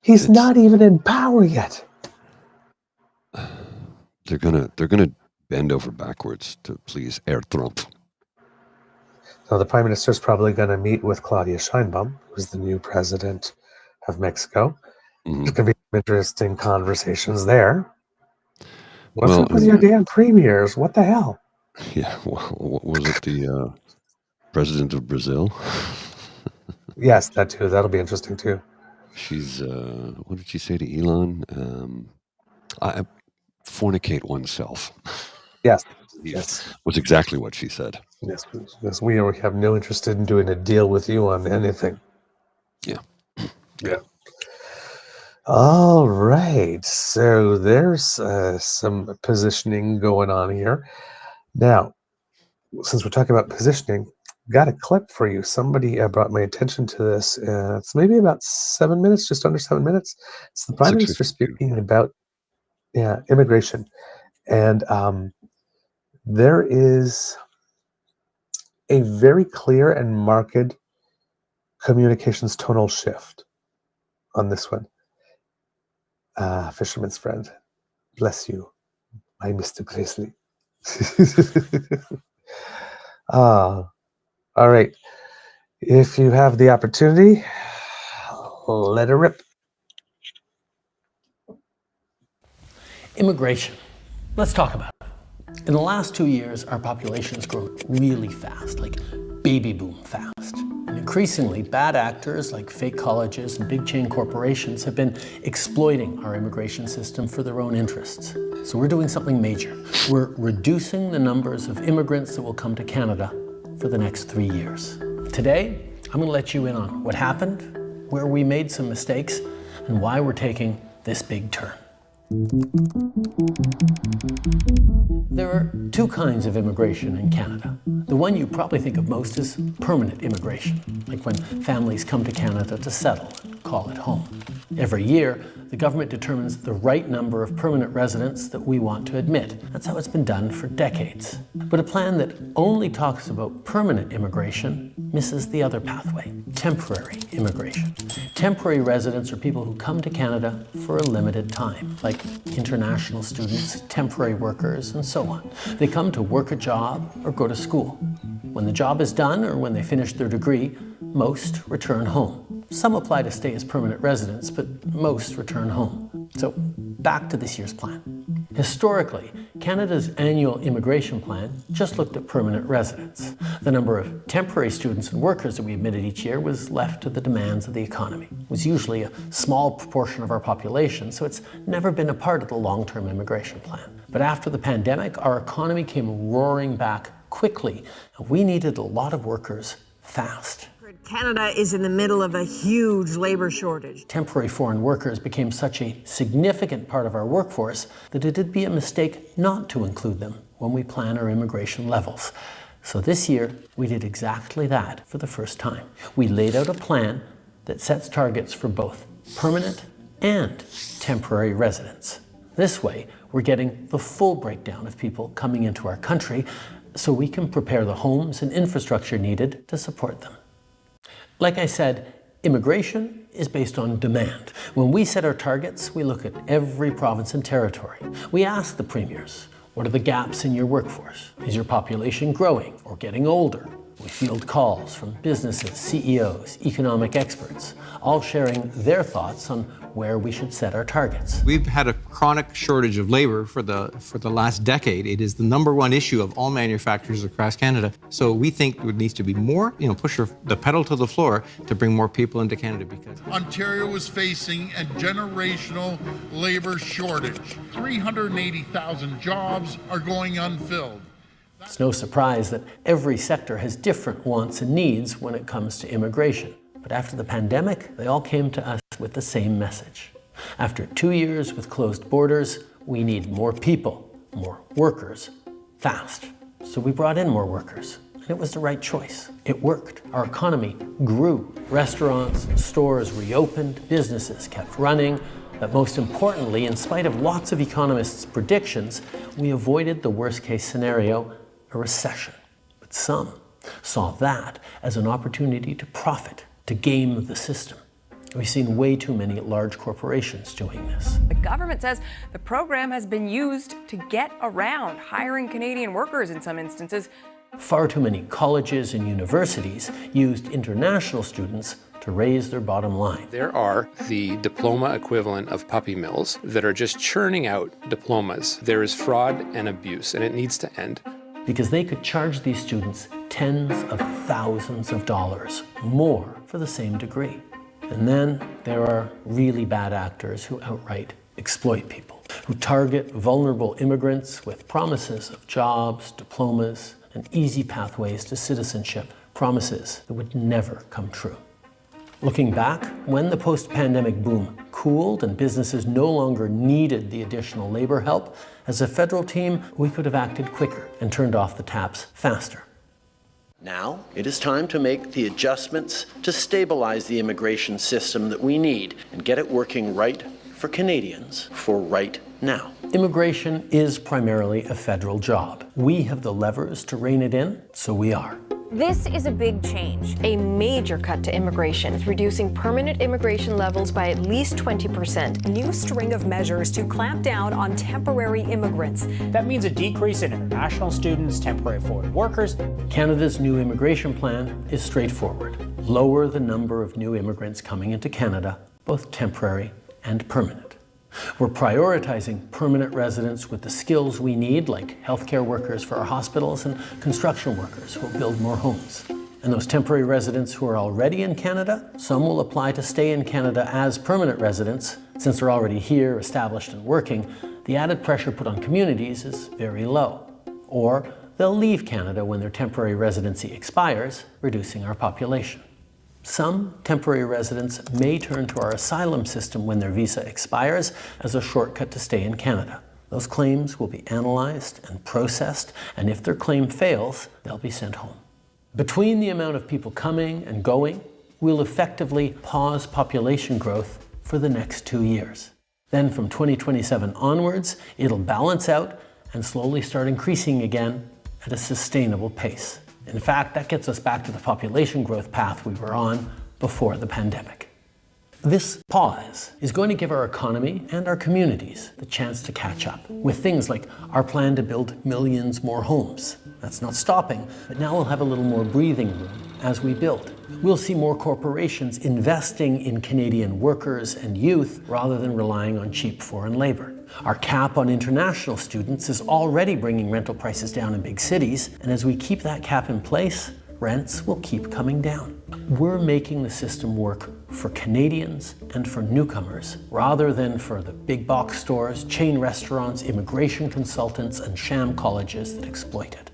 He's not even in power yet. They're gonna bend over backwards to please Herr Trump. So the Prime Minister is probably going to meet with Claudia Sheinbaum, who's the new president of Mexico. There's going to be some interesting conversations there. What's up with your damn premiers? What the hell? Yeah, well, what was it? The president of Brazil? Yes, that too. That'll be interesting too. She's, what did she say to Elon? I fornicate oneself. Yes, yes. Was exactly what she said. Yes, yes. We have no interest in doing a deal with you on anything. Yeah. Yeah. All right. So there's some positioning going on here. Now, since we're talking about positioning, got a clip for you. Somebody brought my attention to this. It's maybe about 7 minutes, just under 7 minutes. It's the Prime Minister speaking about immigration. And there is a very clear and marked communications tonal shift on this one. Fisherman's friend, bless you, my Mr. Grizzly. All right. If you have the opportunity, let it rip. Immigration. Let's talk about it. In the last 2 years, our population has grown really fast, like baby boom fast. And increasingly, bad actors like fake colleges and big chain corporations have been exploiting our immigration system for their own interests. So we're doing something major. We're reducing the numbers of immigrants that will come to Canada for the next 3 years. Today, I'm going to let you in on what happened, where we made some mistakes, and why we're taking this big turn. There are two kinds of immigration in Canada. The one you probably think of most is permanent immigration, like when families come to Canada to settle and call it home. Every year, the government determines the right number of permanent residents that we want to admit. That's how it's been done for decades. But a plan that only talks about permanent immigration misses the other pathway, temporary immigration. Temporary residents are people who come to Canada for a limited time, like international students, temporary workers, and so on. They come to work a job or go to school. When the job is done or when they finish their degree, most return home. Some apply to stay as permanent residents, but most return home. So back to this year's plan. Historically, Canada's annual immigration plan just looked at permanent residents. The number of temporary students and workers that we admitted each year was left to the demands of the economy. It was usually a small proportion of our population, so it's never been a part of the long-term immigration plan. But after the pandemic, our economy came roaring back quickly, and we needed a lot of workers fast. Canada is in the middle of a huge labor shortage. Temporary foreign workers became such a significant part of our workforce that it'd be a mistake not to include them when we plan our immigration levels. So this year, we did exactly that for the first time. We laid out a plan that sets targets for both permanent and temporary residents. This way, we're getting the full breakdown of people coming into our country so we can prepare the homes and infrastructure needed to support them. Like I said, immigration is based on demand. When we set our targets, we look at every province and territory. We ask the premiers, what are the gaps in your workforce? Is your population growing or getting older? We field calls from businesses, CEOs, economic experts, all sharing their thoughts on where we should set our targets. We've had a chronic shortage of labor for the last decade. It is the #1 issue of all manufacturers across Canada. So we think there needs to be more, push the pedal to the floor to bring more people into Canada because Ontario is facing a generational labor shortage. 380,000 jobs are going unfilled. It's no surprise that every sector has different wants and needs when it comes to immigration. But after the pandemic, they all came to us with the same message. After 2 years with closed borders, we need more people, more workers, fast. So we brought in more workers, and it was the right choice. It worked. Our economy grew. Restaurants and stores reopened, businesses kept running, but most importantly, in spite of lots of economists' predictions, we avoided the worst-case scenario, a recession. But some saw that as an opportunity to profit, to game the system. We've seen way too many large corporations doing this. The government says the program has been used to get around hiring Canadian workers in some instances. Far too many colleges and universities used international students to raise their bottom line. There are the diploma equivalent of puppy mills that are just churning out diplomas. There is fraud and abuse, and it needs to end. Because they could charge these students tens of thousands of dollars more for the same degree. And then there are really bad actors who outright exploit people, who target vulnerable immigrants with promises of jobs, diplomas, and easy pathways to citizenship, promises that would never come true. Looking back, when the post-pandemic boom cooled and businesses no longer needed the additional labor help, as a federal team, we could have acted quicker and turned off the taps faster. Now, it is time to make the adjustments to stabilize the immigration system that we need and get it working right for Canadians for right now. Immigration is primarily a federal job. We have the levers to rein it in, so we are. This is a big change, a major cut to immigration. It's reducing permanent immigration levels by at least 20%. A new string of measures to clamp down on temporary immigrants. That means a decrease in international students, temporary foreign workers. Canada's new immigration plan is straightforward. Lower the number of new immigrants coming into Canada, both temporary and permanent. We're prioritizing permanent residents with the skills we need, like healthcare workers for our hospitals and construction workers who will build more homes. And those temporary residents who are already in Canada, some will apply to stay in Canada as permanent residents. Since they're already here, established and working, the added pressure put on communities is very low. Or they'll leave Canada when their temporary residency expires, reducing our population. Some temporary residents may turn to our asylum system when their visa expires as a shortcut to stay in Canada. Those claims will be analyzed and processed, and if their claim fails, they'll be sent home. Between the amount of people coming and going, we'll effectively pause population growth for the next 2 years. Then from 2027 onwards, it'll balance out and slowly start increasing again at a sustainable pace. In fact, that gets us back to the population growth path we were on before the pandemic. This pause is going to give our economy and our communities the chance to catch up with things like our plan to build millions more homes. That's not stopping, but now we'll have a little more breathing room as we build. We'll see more corporations investing in Canadian workers and youth rather than relying on cheap foreign labor. Our cap on international students is already bringing rental prices down in big cities, and as we keep that cap in place, rents will keep coming down. We're making the system work for Canadians and for newcomers, rather than for the big box stores, chain restaurants, immigration consultants, and sham colleges that exploit it.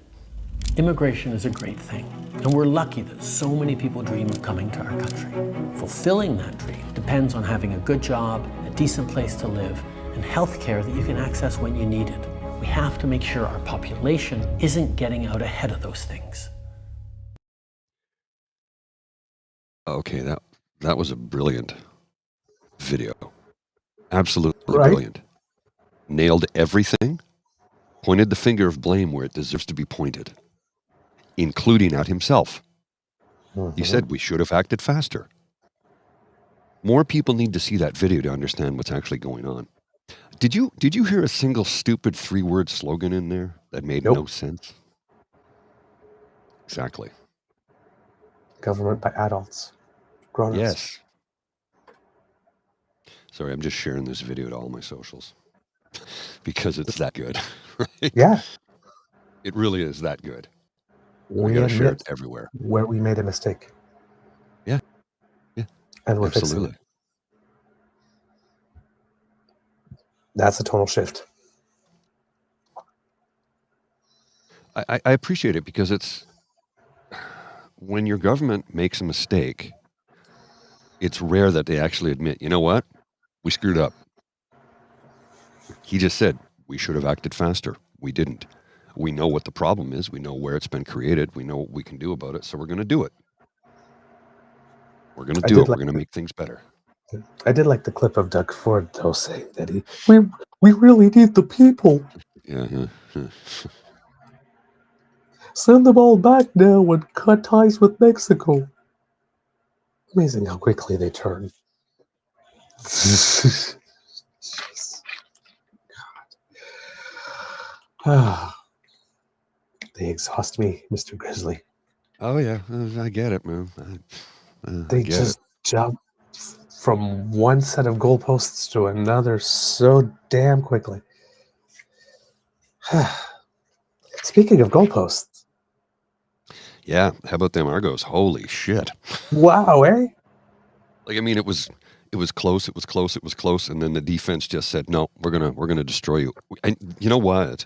Immigration is a great thing, and we're lucky that so many people dream of coming to our country. Fulfilling that dream depends on having a good job, a decent place to live, and health care that you can access when you need it. We have to make sure our population isn't getting out ahead of those things. Okay, that was a brilliant video. Absolutely brilliant. Nailed everything, pointed the finger of blame where it deserves to be pointed, including at himself. He said we should have acted faster. More people need to see that video to understand what's actually going on. Did you hear a single stupid 3-word slogan in there that made no sense? Exactly. Government by adults. Grown-ups. Yes. Sorry, I'm just sharing this video to all my socials because it's that good. Right? Yeah. It really is that good. We gotta share admit it everywhere. where we made a mistake. Yeah. Yeah. And we're fixing Absolutely. it. That's a total shift. I appreciate it because it's when your government makes a mistake, it's rare that they actually admit, you know what? We screwed up. He just said, we should have acted faster. We didn't. We know what the problem is. We know where it's been created. We know what we can do about it. So we're going to do it. We're going to do it. We're going to make things better. I did like the clip of Doug Ford, though, saying that we really need the people. Yeah. Send them all back now and cut ties with Mexico. Amazing how quickly they turn. They exhaust me, Mr. Grizzly. Oh yeah, I get it, man. I They get just jump from one set of goalposts to another so damn quickly. Speaking of goalposts. Yeah, how about them Argos? Holy shit. Wow, eh? Like, I mean, it was close, it was close, and then the defense just said, "No, we're gonna destroy you." And you know what?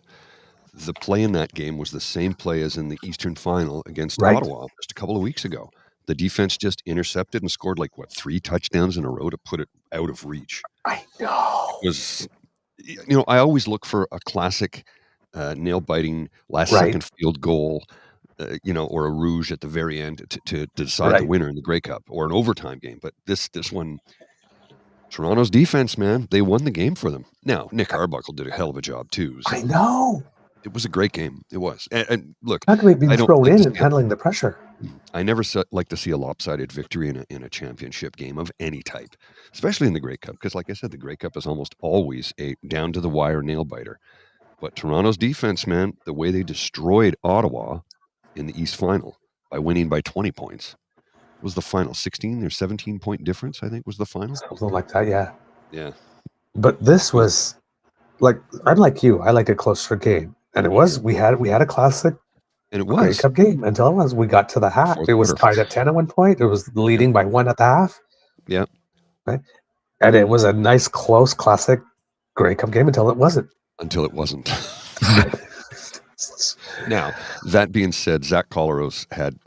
The play in that game was the same play as in the Eastern Final against Right. Ottawa just a couple of weeks ago. The defense just intercepted and scored like 3 touchdowns in a row to put it out of reach. I know. It was, I always look for a classic nail-biting last Right. second field goal. Or a rouge at the very end to decide the Right. winner in the Grey Cup or an overtime game. But this one, Toronto's defense, man, they won the game for them. Now, Nick Arbuckle did a hell of a job too. So I know. it was a great game. It was. And look, Not to be I don't thrown like in to and see handling the pressure. I never like to see a lopsided victory in a championship game of any type, especially in the Grey Cup, because like I said, the Grey Cup is almost always a down to the wire nail biter. But Toronto's defense, man, the way they destroyed Ottawa in the East Final by winning by 20 points. Was the final 16 or 17 point difference, I think was the final? Something like that, yeah. Yeah. But this was like, unlike you, I like a closer game. And it was, we had a classic and it Grey was Cup game until we got to the half. Fourth It was quarter. tied at 10 at one point. It was leading by 1 at the half. Yeah. Right? And it was a nice, close, classic Grey Cup game until it wasn't. Until it wasn't. Now, that being said, Zach Collaros had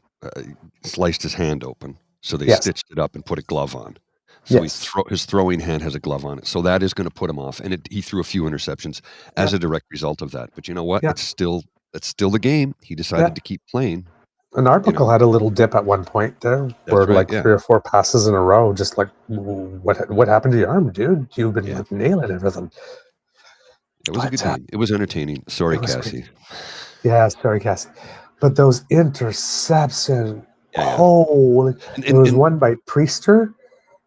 sliced his hand open, so they stitched it up and put a glove on. So his throwing hand has a glove on it. So that is going to put him off. And he threw a few interceptions as a direct result of that. But you know what? It's still the game. He decided to keep playing. And Arbuckle had a little dip at one point there, where right, like 3 or 4 passes in a row, just like, what happened to your arm, dude? You've been like, nailing everything. It was a good game. It was entertaining. Sorry, Cassie. Yeah, sorry, Cassie. But those interceptions, holy! There was one by Priester.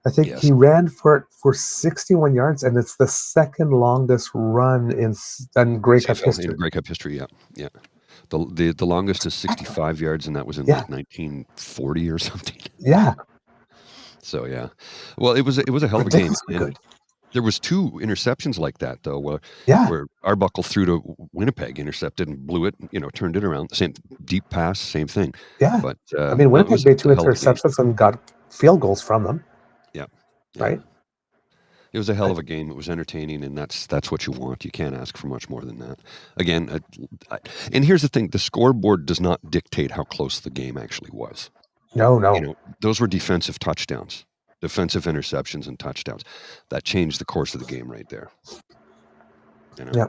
I think he ran for it for 61 yards, and it's the second longest run in Grey Cup history. In Grey Cup history, yeah. The longest is 65 yards, and that was in like 1940 or something. Yeah. So yeah, well, it was a hell of a game. And there was 2 interceptions like that though, where Arbuckle threw to Winnipeg, intercepted and blew it, turned it around. Same deep pass, same thing. Yeah, but I mean, Winnipeg made 2 interceptions and got field goals from them. Yeah. Right. It was a hell of a game. It was entertaining, and that's what you want. You can't ask for much more than that. Again, and here's the thing: the scoreboard does not dictate how close the game actually was. No. Those were defensive touchdowns, defensive interceptions, and touchdowns. That changed the course of the game right there. Yeah.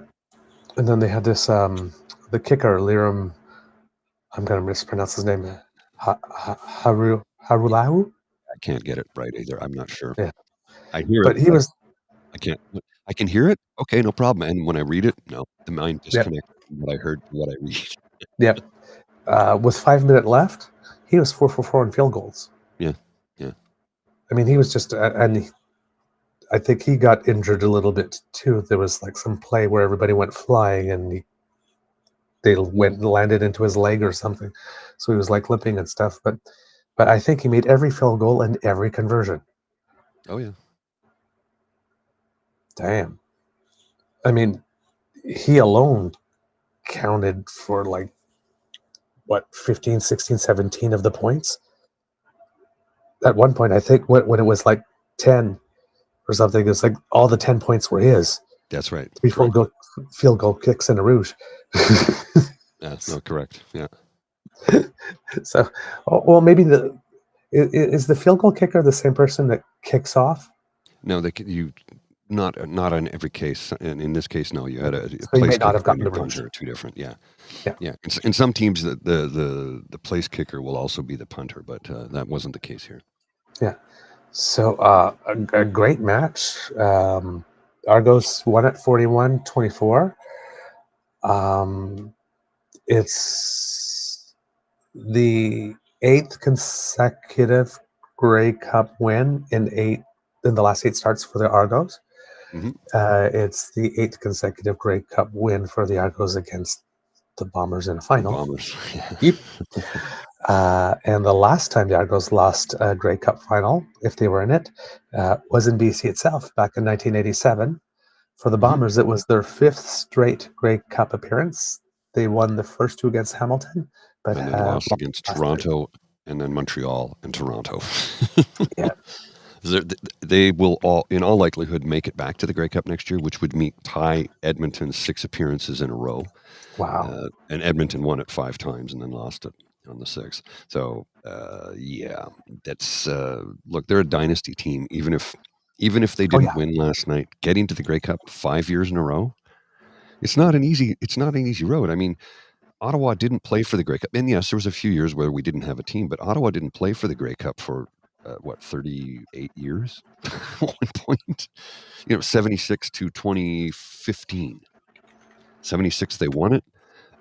And then they had this the kicker, Liram. I'm gonna mispronounce his name. Harulahu. I can't get it right either. I'm not sure. Yeah. I hear but it. He was. I can hear it. Okay, no problem. And when I read it, no, the mind disconnects from what I heard to what I read. Yep. With 5 minutes left, he was 4 for 4 in field goals. Yeah. I mean, he was just, and I think he got injured a little bit too. There was like some play where everybody went flying, and they landed into his leg or something. So he was like limping and stuff. But I think he made every field goal and every conversion. Oh yeah. Damn. I mean, he alone counted for 15, 16, 17 of the points. At one point, I think when it was like 10 or something, it's like all the 10 points were his. That's right. 3 field goal kicks and a rouge. No, correct. Yeah. So, well, maybe is the field goal kicker the same person that kicks off? No, not on every case. And in this case, no, you had a so place you may not kicker have gotten and a the rouge. punter, 2 different. Yeah. In some teams, the place kicker will also be the punter, but that wasn't the case here. Yeah. So a great match. Argos won at 41-24. It's the 8th consecutive Grey Cup win in in the last 8 starts for the Argos. Mm-hmm. It's the 8th consecutive Grey Cup win for the Argos against the Bombers in a final. Bombers, yeah. Yep. And the last time the Argos lost a Grey Cup final, if they were in it, was in BC itself back in 1987. For the Bombers, it was their 5th straight Grey Cup appearance. They won the first 2 against Hamilton, but and then lost against Toronto, and then Montreal and Toronto. Yeah. They will all, in all likelihood, make it back to the Grey Cup next year, which would tie Edmonton's 6 appearances in a row. Wow. And Edmonton won it 5 times and then lost it on the 6th. So, yeah, that's look, they're a dynasty team. Even if they didn't win last night, getting to the Grey Cup 5 years in a row, it's not an easy road. I mean, Ottawa didn't play for the Grey Cup, and yes, there was a few years where we didn't have a team, but Ottawa didn't play for the Grey Cup for 38 years at one point. 76 to 2015. 76 they won it.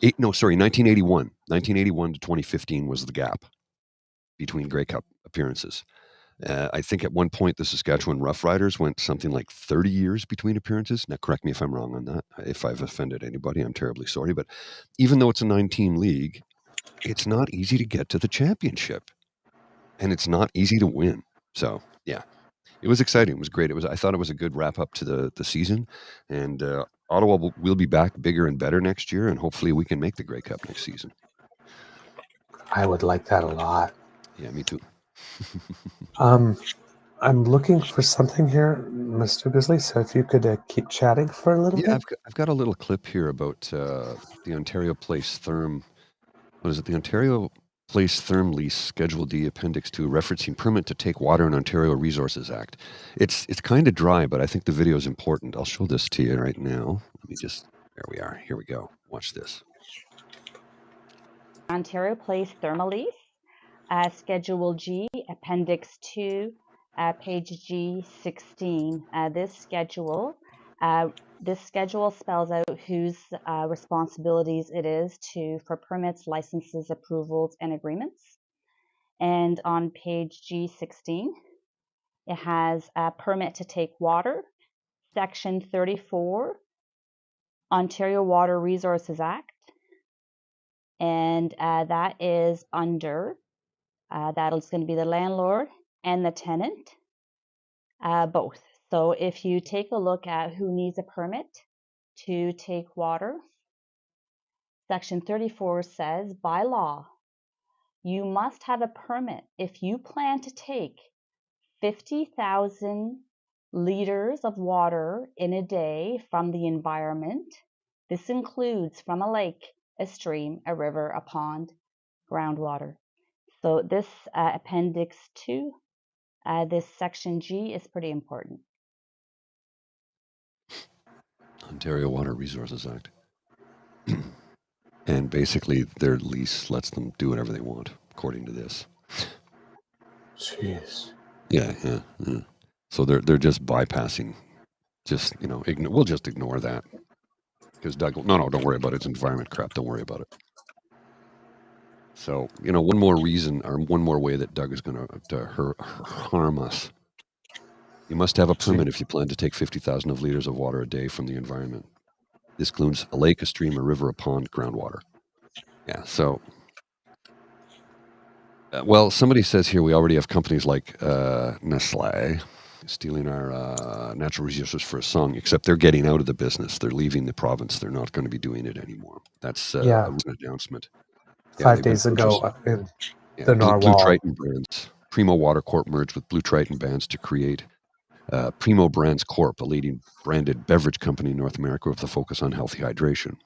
1981. 1981 to 2015 was the gap between Grey Cup appearances. I think at one point the Saskatchewan Roughriders went something like 30 years between appearances. Now, correct me if I'm wrong on that. If I've offended anybody, I'm terribly sorry. But even though it's a 9-team league, it's not easy to get to the championship. And it's not easy to win. So, yeah, it was exciting. It was great. I thought it was a good wrap up to the season. And Ottawa will be back bigger and better next year. And hopefully we can make the Grey Cup next season. I would like that a lot. Yeah, me too. I'm looking for something here, Mr. Bisley. So if you could keep chatting for a little bit. Yeah, I've got a little clip here about the Ontario Place Therm. What is it? The Ontario Place Therm Lease Schedule D Appendix 2 referencing Permit to Take Water in Ontario Resources Act. It's kind of dry, but I think the video is important. I'll show this to you right now. There we are. Here we go. Watch this. Ontario Place Thermal Lease, Schedule G, Appendix 2, page G16. This schedule spells out whose responsibilities it is for permits, licenses, approvals, and agreements. And on page G16, it has a permit to take water, Section 34, Ontario Water Resources Act, and that is under, that is going to be the landlord and the tenant, both. So if you take a look at who needs a permit to take water, Section 34 says, by law, you must have a permit if you plan to take 50,000 liters of water in a day from the environment. This includes from a lake, a stream, a river, a pond, groundwater. So this Appendix 2, this Section G is pretty important. Ontario Water Resources Act. And basically their lease lets them do whatever they want, according to this. Jeez. Yeah. So they're just bypassing, we'll just ignore that. Because Doug, no, don't worry about it. It's environment crap. Don't worry about it. So, one more reason or one more way that Doug is going to harm us. You must have a permit if you plan to take 50,000 of liters of water a day from the environment. This includes a lake, a stream, a river, a pond, groundwater. Yeah, so, well, somebody says here we already have companies like Nestlé stealing our natural resources for a song, except they're getting out of the business. They're leaving the province. They're not going to be doing it anymore. That's an announcement. 5 days ago in the Narwhal. Blue Triton Brands. Primo Water Corp merged with Blue Triton Brands to create Primo Brands Corp, a leading branded beverage company in North America with a focus on healthy hydration.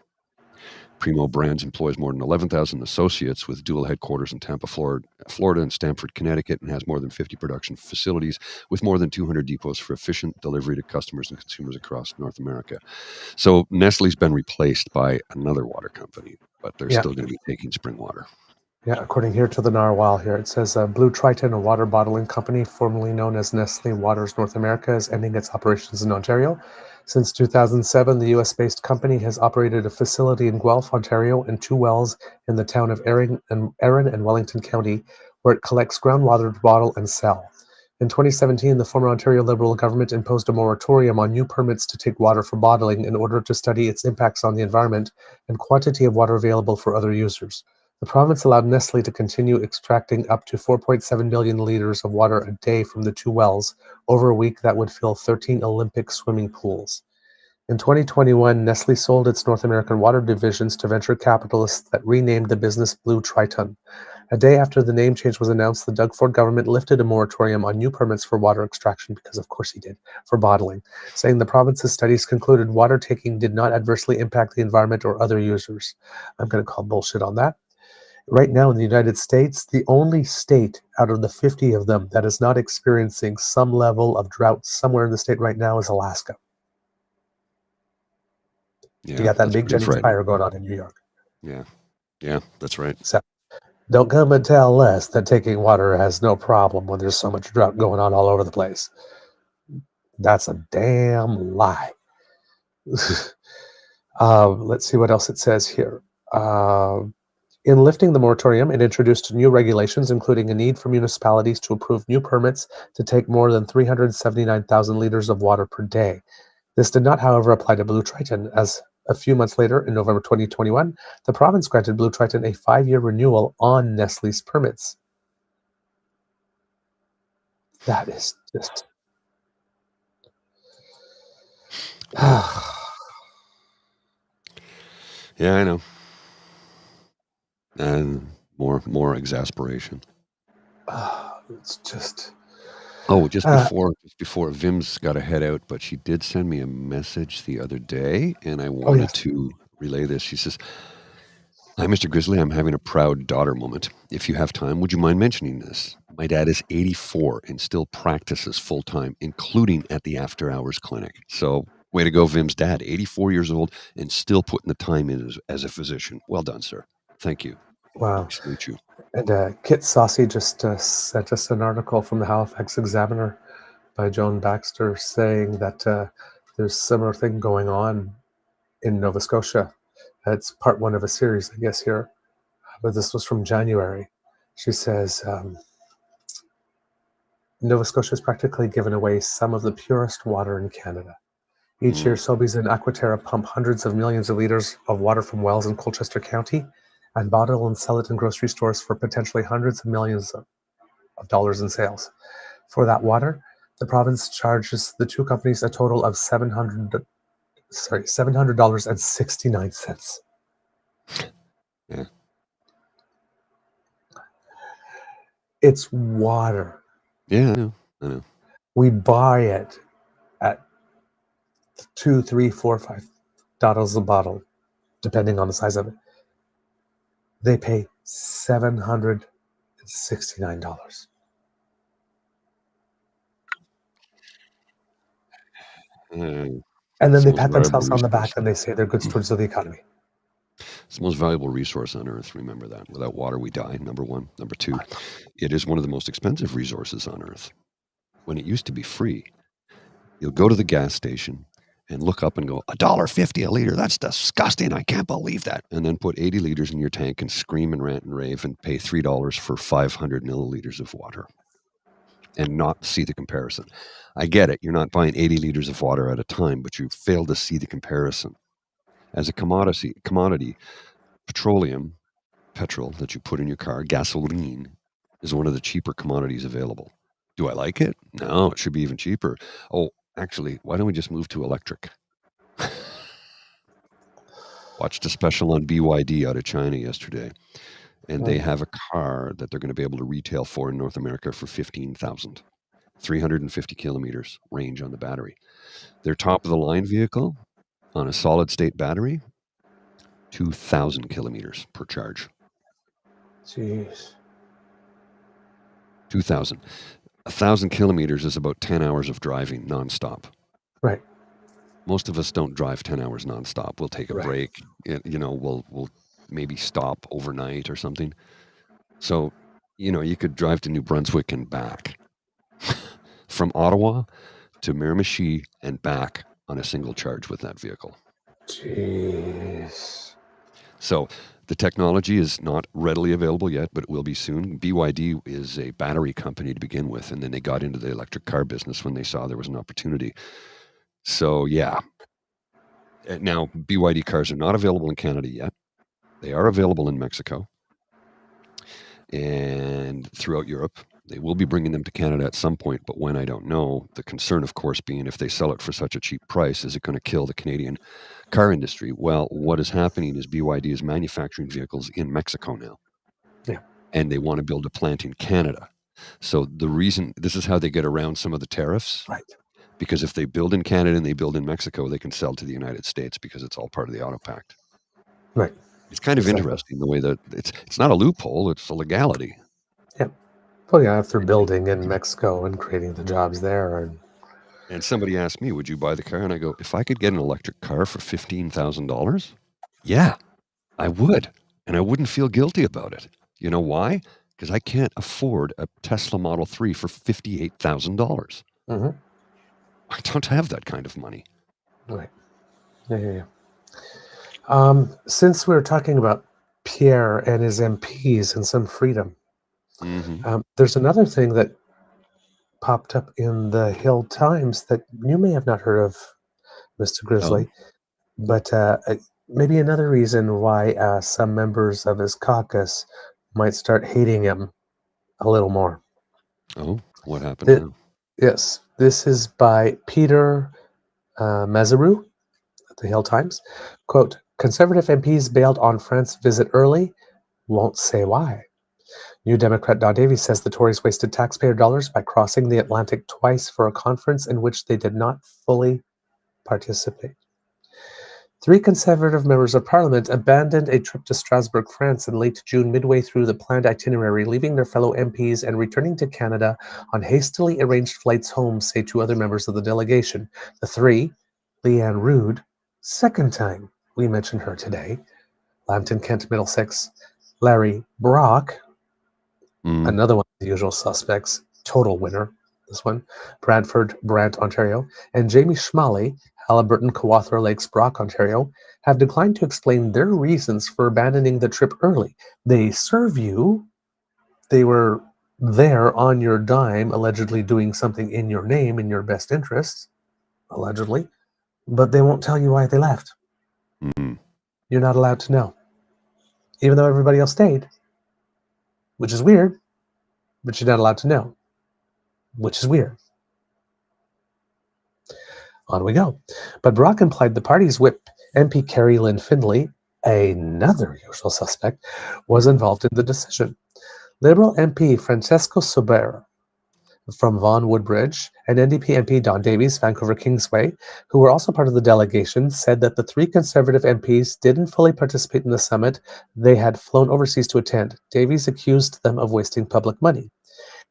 Primo Brands employs more than 11,000 associates with dual headquarters in Tampa, Florida and Stamford, Connecticut, and has more than 50 production facilities with more than 200 depots for efficient delivery to customers and consumers across North America. So Nestle's been replaced by another water company, but they're still going to be taking spring water. Yeah, according here to the Narwhal here, it says Blue Triton, a water bottling company formerly known as Nestle Waters North America, is ending its operations in Ontario. Since 2007, the U.S.-based company has operated a facility in Guelph, Ontario, and 2 wells in the town of Erin and Wellington County, where it collects groundwater to bottle and sell. In 2017, the former Ontario Liberal government imposed a moratorium on new permits to take water for bottling in order to study its impacts on the environment and quantity of water available for other users. The province allowed Nestle to continue extracting up to 4.7 million liters of water a day from the two wells over a week that would fill 13 Olympic swimming pools. In 2021, Nestle sold its North American water divisions to venture capitalists that renamed the business Blue Triton. A day after the name change was announced, the Doug Ford government lifted a moratorium on new permits for water extraction, because of course he did, for bottling, saying the province's studies concluded water taking did not adversely impact the environment or other users. I'm going to call bullshit on that. Right now in the United States, the only state out of the 50 of them that is not experiencing some level of drought somewhere in the state right now is Alaska. Yeah, You got that that's big pretty Jennings frightening. fire going on in New York. Yeah, that's right. So don't come and tell us that taking water has no problem when there's so much drought going on all over the place. That's a damn lie. Let's see what else it says here. In lifting the moratorium, it introduced new regulations, including a need for municipalities to approve new permits to take more than 379,000 liters of water per day. This did not, however, apply to Blue Triton, as a few months later, in November 2021, the province granted Blue Triton a 5-year renewal on Nestle's permits. That is just... Yeah, I know. And more exasperation. It's just... Oh, just before Vim's got to head out, but she did send me a message the other day, and I wanted to relay this. She says, "Hi, Mr. Grizzly. I'm having a proud daughter moment. If you have time, would you mind mentioning this? My dad is 84 and still practices full time, including at the after hours clinic." So, way to go, Vim's dad, 84 years old and still putting the time in as a physician. Well done, sir. Thank you. Wow. I salute you. And Kit Saucy just sent us an article from the Halifax Examiner by Joan Baxter saying that there's a similar thing going on in Nova Scotia. It's part one of a series, I guess, here. But this was from January. She says, Nova Scotia has practically given away some of the purest water in Canada. Each year, Sobeys and Aquaterra pump hundreds of millions of liters of water from wells in Colchester County and bottle and sell it in grocery stores for potentially hundreds of millions of dollars in sales. For that water, the province charges the two companies a total of $700.69. Yeah. It's water. Yeah, I know. We buy it at $2, $3, $4, $5 a bottle, depending on the size of it. They pay $769. And then they pat themselves on the back and they say they're good stewards of the economy. It's the most valuable resource on Earth. Remember that. Without water, we die. Number one. Number two, it is one of the most expensive resources on Earth. When it used to be free, you'll go to the gas station and look up and go, $1.50 a liter. That's disgusting. I can't believe that. And then put 80 liters in your tank and scream and rant and rave and pay $3 for 500 milliliters of water and not see the comparison. I get it. You're not buying 80 liters of water at a time, but you fail to see the comparison. As a commodity, petroleum, petrol that you put in your car, gasoline, is one of the cheaper commodities available. Do I like it? No, it should be even cheaper. Oh, actually, why don't we just move to electric? Watched a special on BYD out of China yesterday, and they have a car that they're going to be able to retail for in North America for $15,000, 350 kilometers range on the battery. Their top of the line vehicle on a solid state battery, 2,000 kilometers per charge. Jeez. 2,000. 1,000 kilometers is about 10 hours of driving nonstop. Right. Most of us don't drive 10 hours nonstop. We'll take a break. We'll maybe stop overnight or something. So, you could drive to New Brunswick and back. From Ottawa to Miramichi and back on a single charge with that vehicle. Jeez. So The technology is not readily available yet, but it will be soon. BYD is a battery company to begin with, and then they got into the electric car business when they saw there was an opportunity. So, yeah. Now, BYD cars are not available in Canada yet. They are available in Mexico and throughout Europe. They will be bringing them to Canada at some point, but when, I don't know. The concern, of course, being if they sell it for such a cheap price, is it going to kill the Canadian car industry? Well, what is happening is BYD is manufacturing vehicles in Mexico now. Yeah. And they want to build a plant in Canada. So the reason, this is how they get around some of the tariffs. Right. Because if they build in Canada and they build in Mexico, they can sell to the United States because it's all part of the Auto Pact. Right. It's kind of Exactly. interesting the way that it's not a loophole, it's a legality. Yeah. Well, yeah, if they're building in Mexico and creating the jobs there. And somebody asked me, would you buy the car? And I go, if I could get an electric car for $15,000, yeah, I would. And I wouldn't feel guilty about it. You know why? Because I can't afford a Tesla Model 3 for $58,000. Mm-hmm. I don't have that kind of money. Right. Yeah. Since we're talking about Pierre and his MPs and some freedom, there's another thing that popped up in the Hill Times that you may have not heard of, Mr. Grizzly, but maybe another reason why some members of his caucus might start hating him a little more. Oh, what happened now? Yes, this is by Peter Mazaru at the Hill Times. Quote, Conservative MPs bailed on France visit early, won't say why. New Democrat Don Davies says the Tories wasted taxpayer dollars by crossing the Atlantic twice for a conference in which they did not fully participate. 3 Conservative members of Parliament abandoned a trip to Strasbourg, France in late June, midway through the planned itinerary, leaving their fellow MPs and returning to Canada on hastily arranged flights home, say 2 other members of the delegation. The 3, Leanne Rood, second time we mentioned her today, Lambton, Kent, Middlesex, Larry Brock, another one of the usual suspects, total winner, this one, Brantford, Brant, Ontario, and Jamie Schmalley, Halliburton, Kawathra Lakes, Brock, Ontario, have declined to explain their reasons for abandoning the trip early. They serve you. They were there on your dime, allegedly doing something in your name, in your best interests, allegedly, but they won't tell you why they left. You're not allowed to know, even though everybody else stayed, which is weird, but you're not allowed to know, which is weird. On we go. But Brock implied the party's whip, MP Carrie Lynn Findlay, another usual suspect, was involved in the decision. Liberal MP Francesco Sobera from Vaughan Woodbridge and NDP MP Don Davies, Vancouver Kingsway, who were also part of the delegation, said that the 3 Conservative MPs didn't fully participate in the summit. They had flown overseas to attend. Davies accused them of wasting public money.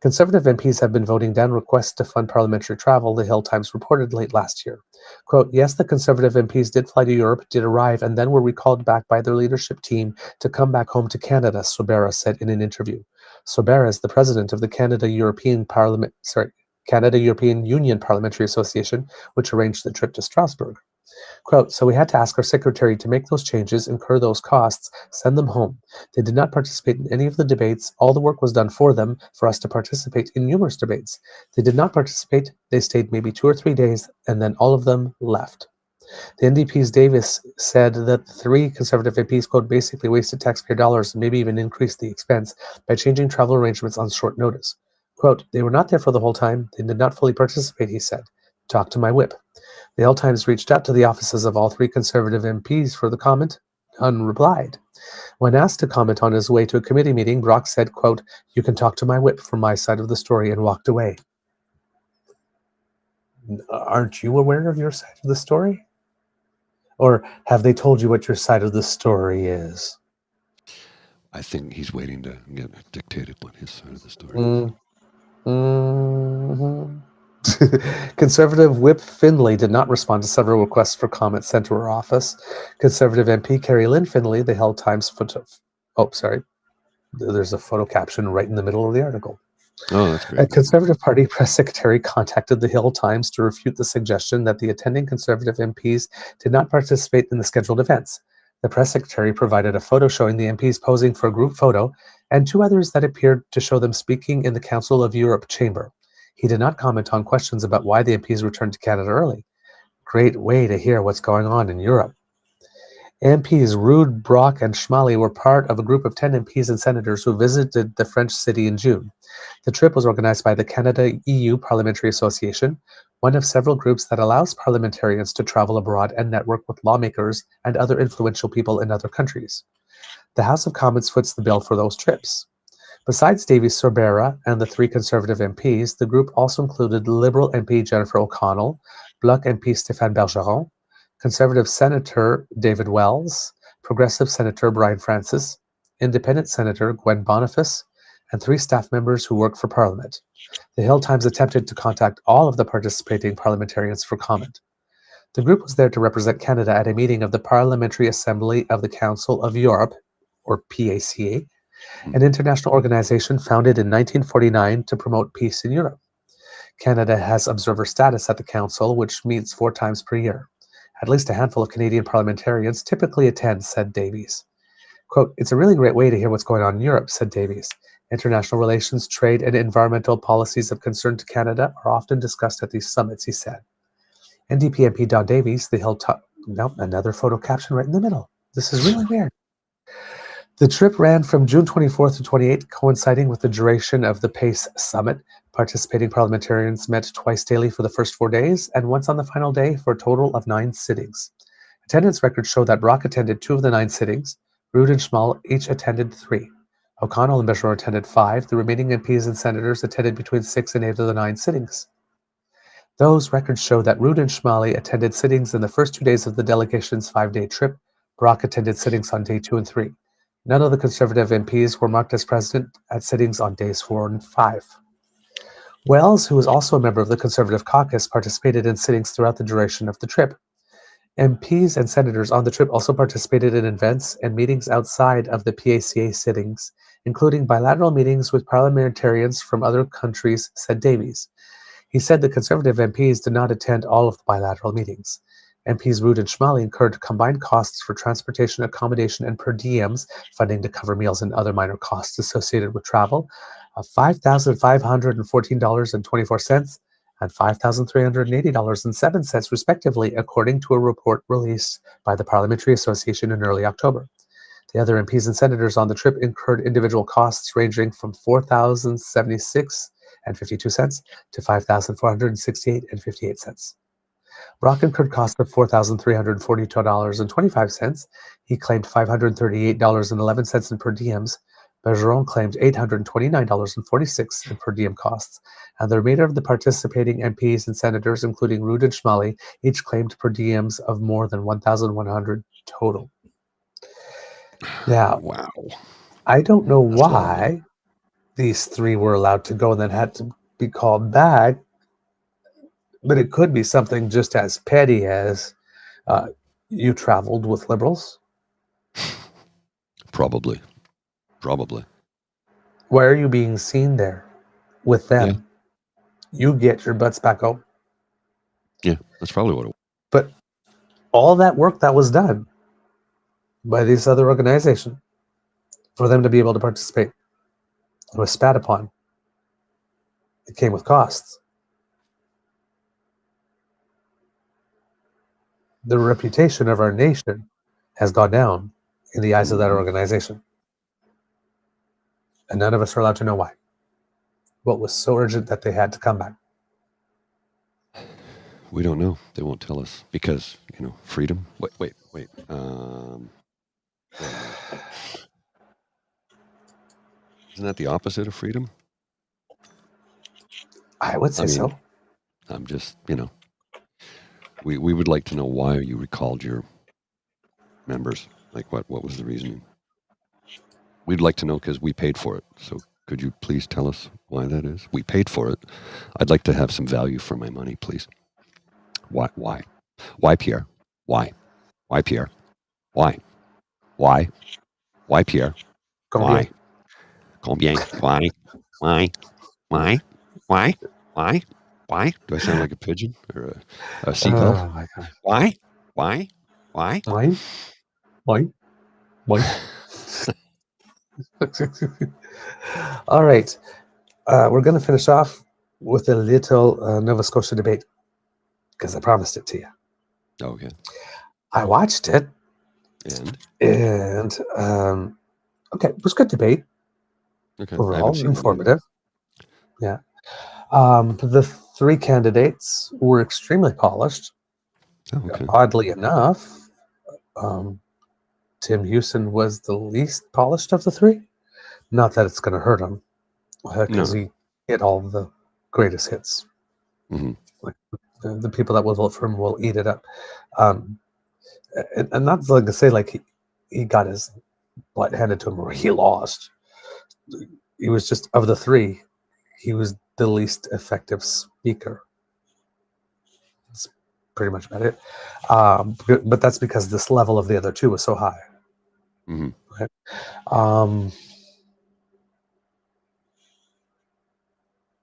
Conservative MPs have been voting down requests to fund parliamentary travel, the Hill Times reported late last year. Quote, yes, the Conservative MPs did fly to Europe, did arrive, and then were recalled back by their leadership team to come back home to Canada, Sobera said in an interview. Sobera is the president of the Canada-European Union Parliamentary Association, which arranged the trip to Strasbourg. Quote, so we had to ask our secretary to make those changes, incur those costs, send them home. They did not participate in any of the debates. All the work was done for them, for us to participate in numerous debates. They did not participate. They stayed maybe 2 or 3 days, and then all of them left. The NDP's Davis said that the 3 Conservative MPs, quote, basically wasted taxpayer dollars and maybe even increased the expense by changing travel arrangements on short notice. Quote, they were not there for the whole time. They did not fully participate, he said. Talk to my whip. The Hill Times reached out to the offices of all 3 Conservative MPs for the comment, unreplied. When asked to comment on his way to a committee meeting, Brock said, quote, you can talk to my whip from my side of the story, and walked away. Aren't you aware of your side of the story? Or have they told you what your side of the story is? I think he's waiting to get dictated what his side of the story is. Conservative Whip Findlay did not respond to several requests for comment sent to her office. Conservative MP Carrie Lynn Findlay, the Hill Times there's a photo caption right in the middle of the article. Oh, that's great. A Conservative Party press secretary contacted the Hill Times to refute the suggestion that the attending Conservative MPs did not participate in the scheduled events. The press secretary provided a photo showing the MPs posing for a group photo and 2 others that appeared to show them speaking in the Council of Europe chamber. He did not comment on questions about why the MPs returned to Canada early. Great way to hear what's going on in Europe. MPs Ruud, Brock, and Schmale were part of a group of 10 MPs and senators who visited the French city in June. The trip was organized by the Canada-EU Parliamentary Association, one of several groups that allows parliamentarians to travel abroad and network with lawmakers and other influential people in other countries. The House of Commons foots the bill for those trips. Besides Davies Sorbera and the 3 Conservative MPs, the group also included Liberal MP Jennifer O'Connell, Bloc MP Stéphane Bergeron, Conservative Senator David Wells, Progressive Senator Brian Francis, Independent Senator Gwen Boniface, and 3 staff members who work for Parliament. The Hill Times attempted to contact all of the participating parliamentarians for comment. The group was there to represent Canada at a meeting of the Parliamentary Assembly of the Council of Europe, or PACA, an international organization founded in 1949 to promote peace in Europe. Canada has observer status at the Council, which meets 4 times per year. At least a handful of Canadian parliamentarians typically attend, said Davies. Quote, "It's a really great way to hear what's going on in Europe," said Davies. "International relations, trade, and environmental policies of concern to Canada are often discussed at these summits," he said. NDP MP Don Davies, the Hilltop... Nope, another photo caption right in the middle. This is really weird. The trip ran from June 24th to 28th, coinciding with the duration of the PACE Summit. Participating parliamentarians met twice daily for the first 4 days and once on the final day for a total of 9 sittings. Attendance records show that Brock attended 2 of the 9 sittings. Ruud and Schmale each attended 3. O'Connell and Bergeron attended 5. The remaining MPs and senators attended between 6 and 8 of the 9 sittings. Those records show that Ruud and Schmale attended sittings in the first 2 days of the delegation's 5-day trip. Brock attended sittings on day 2 and 3. None of the Conservative MPs were marked as present at sittings on days 4 and 5. Wells, who is also a member of the Conservative caucus, participated in sittings throughout the duration of the trip. MPs and senators on the trip also participated in events and meetings outside of the PACA sittings, including bilateral meetings with parliamentarians from other countries, said Davies. He said the Conservative MPs did not attend all of the bilateral meetings. MPs Ruud and Schmale incurred combined costs for transportation, accommodation, and per diems, funding to cover meals and other minor costs associated with travel, of $5,514.24 and $5,380.07, respectively, according to a report released by the Parliamentary Association in early October. The other MPs and senators on the trip incurred individual costs ranging from $4,076.52 to $5,468.58. Brock incurred costs of $4,342.25. He claimed $538.11 in per diems. Bergeron claimed $829.46 in per diem costs, and the remainder of the participating MPs and senators, including Ruud and Schmale, each claimed per diems of more than $1,100 total. Now, wow. I don't know why these 3 were allowed to go and then had to be called back, but it could be something just as petty as you traveled with liberals. Probably. Why are you being seen there with them? Yeah. You get your butts back home. Yeah, that's probably what it was. But all that work that was done by this other organization for them to be able to participate was spat upon. It came with costs. The reputation of our nation has gone down in the eyes of that organization. And none of us are allowed to know why. What was so urgent that they had to come back? We don't know. They won't tell us because, freedom. Wait. Isn't that the opposite of freedom? I would say so. I'm just, we would like to know why you recalled your members. Like what was the reasoning? We'd like to know because we paid for it. So could you please tell us why that is? We paid for it. I'd like to have some value for my money, please. Why? Why, Pierre? Why? Why, Pierre? Why? Why? Why, Pierre? Why? Combien? Why? Why? Why? Why? Why? Why? Do I sound like a pigeon or a seagull? Oh my God. Why? Why? Why? Why? Boy. All right. We're going to finish off with a little Nova Scotia debate because I promised it to you. Okay. I watched it. And okay, it was good debate. Okay. Overall, informative. Yeah. The three candidates were extremely polished. Okay. Oddly enough, Tim Houston was the least polished of the three. Not that it's going to hurt him, because he hit all the greatest hits. Mm-hmm. Like the people that will vote for him will eat it up. And not like to say like he got his butt handed to him or he lost. He was just, of the three, he was the least effective speaker. That's pretty much about it. But that's because this level of the other two was so high. Mm-hmm. Right?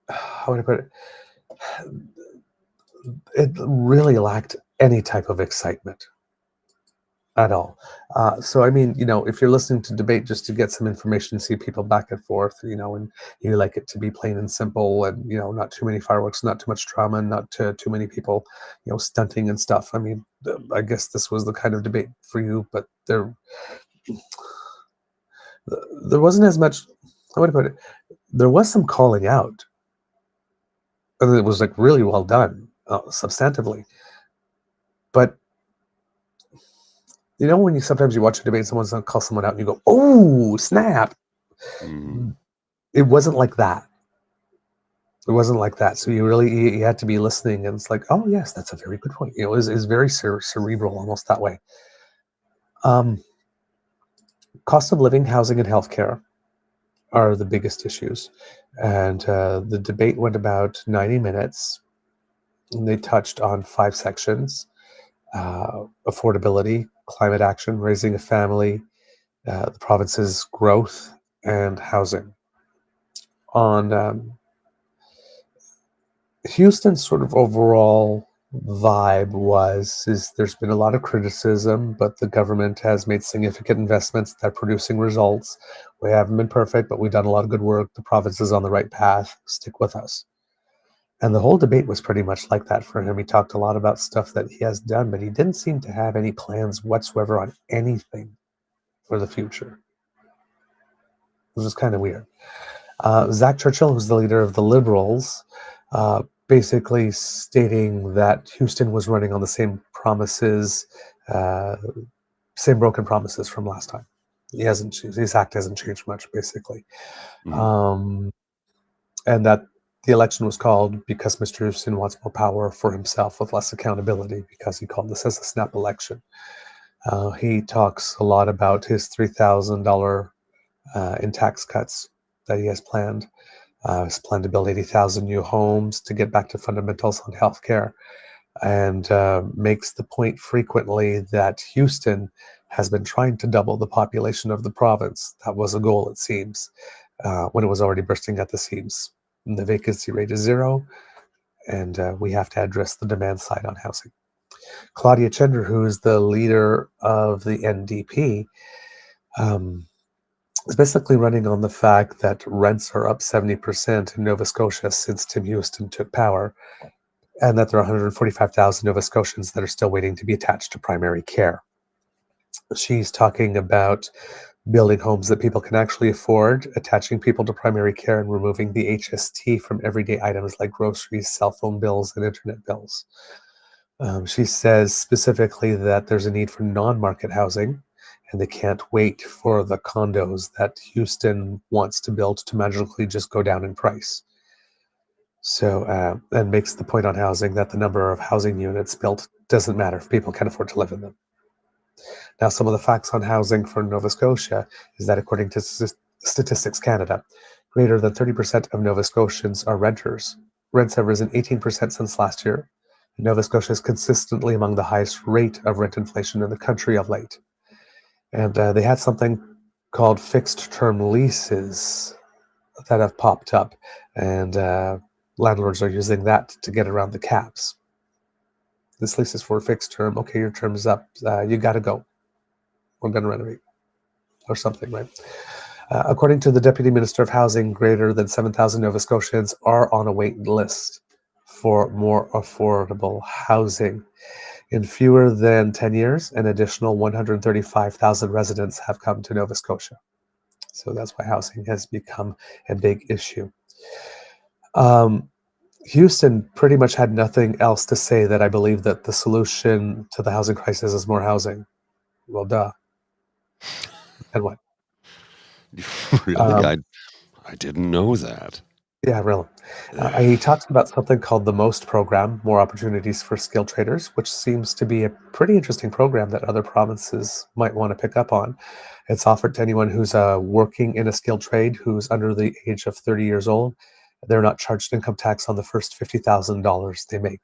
How would I put it? It really lacked any type of excitement at all. So, I mean, if you're listening to debate just to get some information, see people back and forth, and you like it to be plain and simple and, not too many fireworks, not too much drama, and not too many people, stunting and stuff. I mean, I guess this was the kind of debate for you, but there wasn't as much, how would I put it? There was some calling out. And it was like really well done, substantively. But when you sometimes watch a debate, someone's gonna call someone out, and you go, "Oh, snap!" Mm-hmm. It wasn't like that. It wasn't like that. So you had to be listening, and it's like, "Oh, yes, that's a very good point." It was very cerebral, almost that way. Cost of living, housing, and healthcare are the biggest issues, and the debate went about 90 minutes. And they touched on 5 sections: affordability, climate action, raising a family, the province's growth, and housing. On Houston's sort of overall vibe is there's been a lot of criticism, but the government has made significant investments that are producing results. We haven't been perfect, but we've done a lot of good work. The province is on the right path. Stick with us. And the whole debate was pretty much like that for him. He talked a lot about stuff that he has done, but he didn't seem to have any plans whatsoever on anything for the future. It was just kind of weird. Zach Churchill, who's the leader of the Liberals, basically stating that Houston was running on the same promises, same broken promises from last time. His act hasn't changed much, basically. Mm-hmm. And that the election was called because Mr. Houston wants more power for himself with less accountability, because he called this as a snap election. He talks a lot about his $3,000 in tax cuts that he has planned. He's planned to build 80,000 new homes to get back to fundamentals on healthcare, and makes the point frequently that Houston has been trying to double the population of the province. That was a goal, it seems, when it was already bursting at the seams. And the vacancy rate is 0, and we have to address the demand side on housing. Claudia Chender, who is the leader of the NDP, is basically running on the fact that rents are up 70% in Nova Scotia since Tim Houston took power, and that there are 145,000 Nova Scotians that are still waiting to be attached to primary care. She's talking about building homes that people can actually afford, attaching people to primary care, and removing the HST from everyday items like groceries, cell phone bills, and internet bills. She says specifically that there's a need for non-market housing, and they can't wait for the condos that Houston wants to build to magically just go down in price. So, and makes the point on housing that the number of housing units built doesn't matter if people can afford to live in them. Now, some of the facts on housing for Nova Scotia is that according to Statistics Canada, greater than 30% of Nova Scotians are renters. Rents have risen 18% since last year. Nova Scotia is consistently among the highest rate of rent inflation in the country of late. And they had something called fixed-term leases that have popped up, and landlords are using that to get around the caps. This lease is for a fixed term. Okay, your term is up. You got to go. we're going to renovate or something, right? According to the Deputy Minister of Housing, greater than 7,000 Nova Scotians are on a waiting list for more affordable housing. In fewer than 10 years, an additional 135,000 residents have come to Nova Scotia. So that's why housing has become a big issue. Houston pretty much had nothing else to say that I believe that the solution to the housing crisis is more housing. Well, duh. And what? Really? I didn't know that. Yeah, really. He talks about something called the MOST program, More Opportunities for Skilled Traders, which seems to be a pretty interesting program that other provinces might want to pick up on. It's offered to anyone who's working in a skilled trade who's under the age of 30 years old. They're not charged income tax on the first $50,000 they make.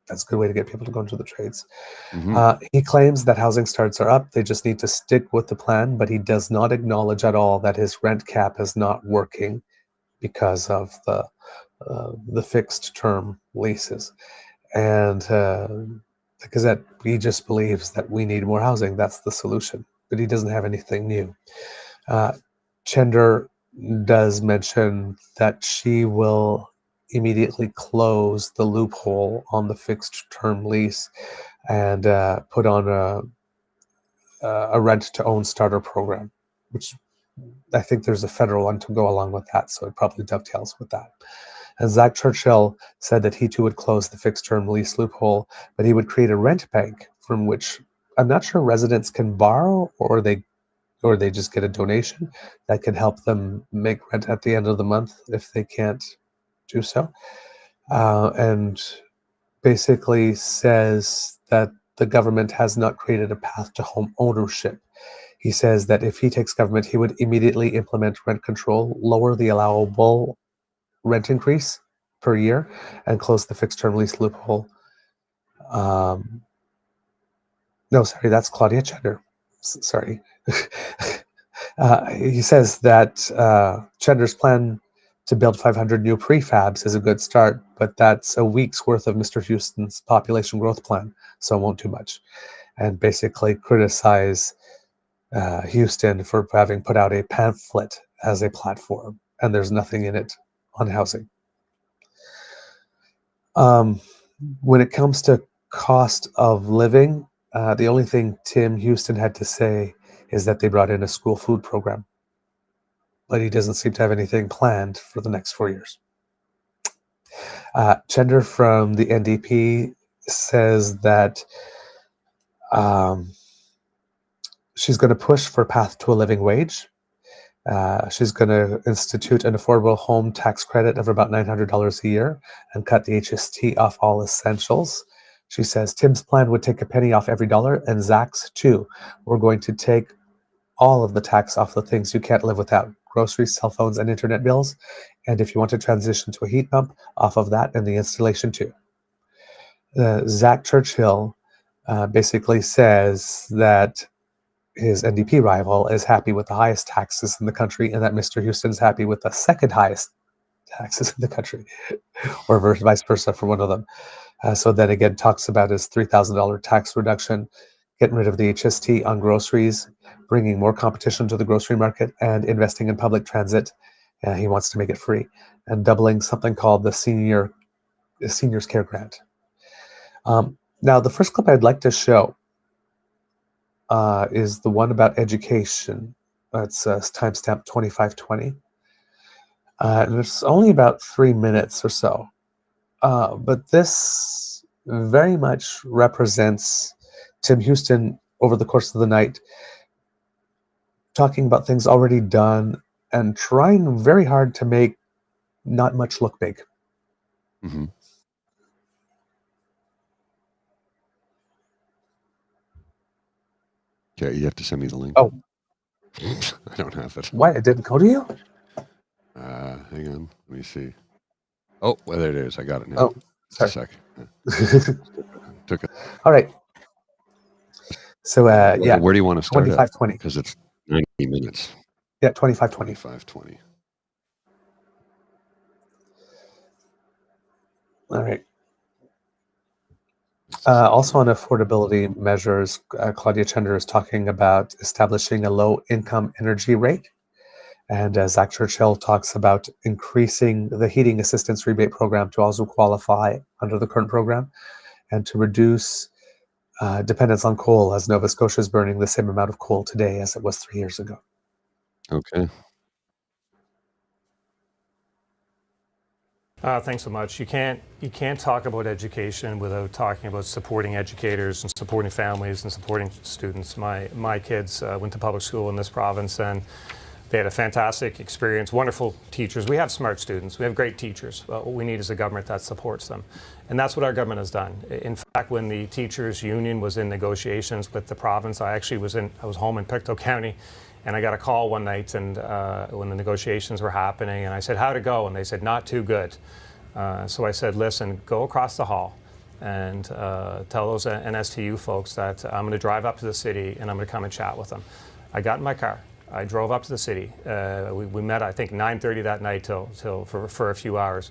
That's a good way to get people to go into the trades. He claims that housing starts are up. They just need to stick with the plan, but he does not acknowledge at all that his rent cap is not working because of the fixed term leases. And the Gazette, he just believes that we need more housing. That's the solution, but he doesn't have anything new. Chender does mention that she will immediately close the loophole on the fixed term lease and put on a rent to own starter program, which I think there's a federal one to go along with that, so it probably dovetails with that. And Zach Churchill said that he too would close the fixed term lease loophole, but he would create a rent bank from which I'm not sure residents can borrow or they just get a donation that can help them make rent at the end of the month if they can't do so. And basically says that the government has not created a path to home ownership. He says that if he takes government, he would immediately implement rent control, lower the allowable rent increase per year, and close the fixed term lease loophole. No, sorry, that's Claudia Chender. Sorry. He says that Chender's plan to build 500 new prefabs is a good start, but that's a week's worth of Mr. Houston's population growth plan, so it won't do much. And basically criticize Houston for having put out a pamphlet as a platform, and there's nothing in it on housing. When it comes to cost of living, the only thing Tim Houston had to say is that they brought in a school food program, but he doesn't seem to have anything planned for the next 4 years. Chender from the NDP says that she's going to push for a path to a living wage. She's going to institute an affordable home tax credit of about $900 a year and cut the HST off all essentials. She says Tim's plan would take a penny off every dollar, and Zach's too. We're going to take all of the tax off the things you can't live without: groceries, cell phones, and internet bills. And if you want to transition to a heat pump, off of that and the installation too. Zach Churchill basically says that his NDP rival is happy with the highest taxes in the country, and that Mr. Houston's happy with the second highest taxes in the country, or vice versa for one of them. So then again, talks about his $3,000 tax reduction, getting rid of the HST on groceries, bringing more competition to the grocery market, and investing in public transit. He wants to make it free, and doubling something called the Seniors Care Grant. Now, the first clip I'd like to show is the one about education. It's timestamp 2520. And it's only about 3 minutes or so. But this very much represents Tim Houston over the course of the night, talking about things already done and trying very hard to make not much look big. Mm-hmm. Okay, you have to send me the link. Oh. I don't have it. Why? It didn't go to you? Hang on. Let me see. Oh, well, there it is. I got it now. Oh, just sorry. a sec. Took it. All right. So, yeah. Where do you want to start 2520. Because it's 90 minutes. Yeah, 2520. 2520. All right. Also on affordability measures, Claudia Chender is talking about establishing a low-income energy rate. And Zach Churchill talks about increasing the heating assistance rebate program to also qualify under the current program and to reduce dependence on coal, as Nova Scotia is burning the same amount of coal today as it was 3 years ago. Okay. Thanks so much. You can't talk about education without talking about supporting educators and supporting families and supporting students. My kids went to public school in this province, and they had a fantastic experience, wonderful teachers. We have smart students. We have great teachers. What we need is a government that supports them. And that's what our government has done. In fact, when the teachers union was in negotiations with the province, I was home in Pictou County, and I got a call one night and when the negotiations were happening, and I said, how'd it go? And they said, not too good. So I said, listen, go across the hall and tell those NSTU folks that I'm going to drive up to the city and I'm going to come and chat with them. I got in my car. I drove up to the city. We met, I think, 9:30 that night for a few hours,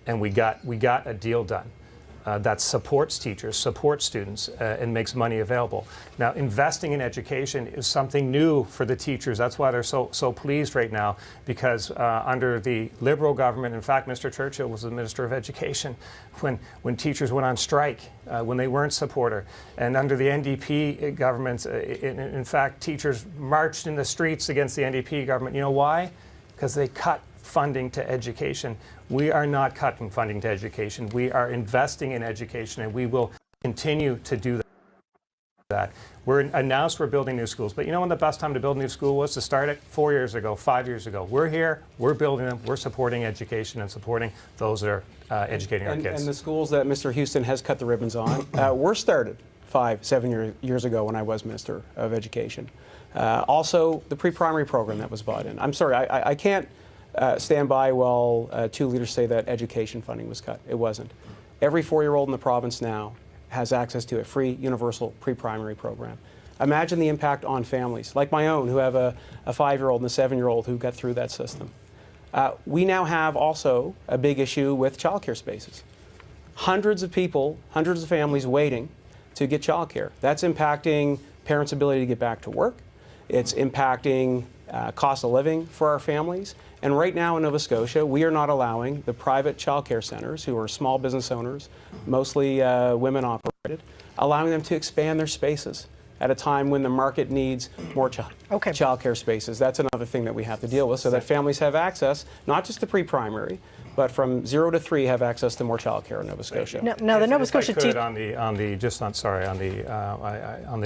and we got a deal done that supports teachers, supports students, and makes money available. Now, investing in education is something new for the teachers. That's why they're so pleased right now, because under the Liberal government, in fact, Mr. Churchill was the Minister of Education when teachers went on strike, when they weren't supported. And under the NDP government, in fact, teachers marched in the streets against the NDP government. You know why? Because they cut funding to education. We are not cutting funding to education. We are investing in education, and we will continue to do that. We're announced we're building new schools, but you know when the best time to build a new school was? To start it 4 years ago, 5 years ago. We're here, we're building them, we're supporting education and supporting those that are educating our kids. And the schools that Mr. Houston has cut the ribbons on were started 5-7 years ago when I was Minister of Education. Also, the pre-primary program that was bought in. I'm sorry, I can't stand by while two leaders say that education funding was cut. It wasn't. Every 4-year-old in the province now has access to a free universal pre-primary program. Imagine the impact on families like my own, who have a 5-year-old and a 7-year-old who got through that system. We now have also a big issue with childcare spaces. Hundreds of people, hundreds of families waiting to get childcare. That's impacting parents' ability to get back to work. It's impacting cost of living for our families. And right now in Nova Scotia, we are not allowing the private childcare centers, who are small business owners, mostly women operated, allowing them to expand their spaces at a time when the market needs more childcare spaces. That's another thing that we have to deal with, so that families have access, not just to pre-primary, but from 0 to 3 have access to more childcare in Nova Scotia. Now the Nova Scotia on the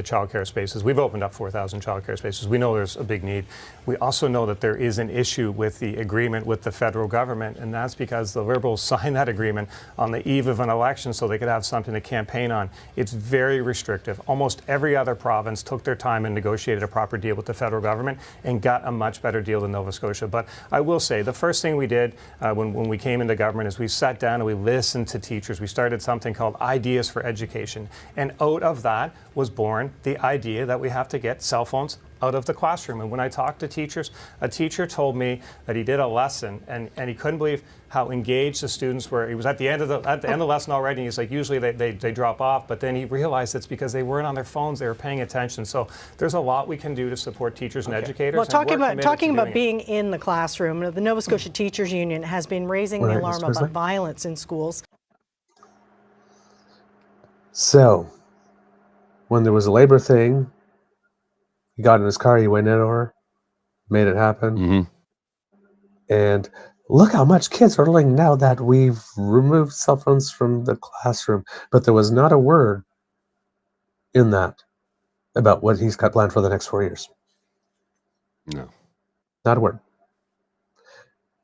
childcare spaces, we've opened up 4,000 childcare spaces. We know there's a big need. We also know that there is an issue with the agreement with the federal government, and that's because the Liberals signed that agreement on the eve of an election so they could have something to campaign on. It's very restrictive. Almost every other province took their time and negotiated a proper deal with the federal government and got a much better deal than Nova Scotia. But I will say, the first thing we did when we came into government is we sat down and we listened to teachers. We started something called Ideas for Education. And out of that was born the idea that we have to get cell phones out of the classroom. And when I talked to teachers, a teacher told me that he did a lesson and he couldn't believe how engaged the students were. He was at the end of the lesson already, and he's like, usually they drop off, but then he realized it's because they weren't on their phones, they were paying attention. So there's a lot we can do to support teachers and educators. Well, talking about being in the classroom, the Nova Scotia Teachers Union has been raising the alarm about violence in schools. So, when there was a labor thing, he got in his car, he went in over, made it happen. And look how much kids are learning now that we've removed cell phones from the classroom. But there was not a word in that about what he's got planned for the next 4 years. No. Not a word.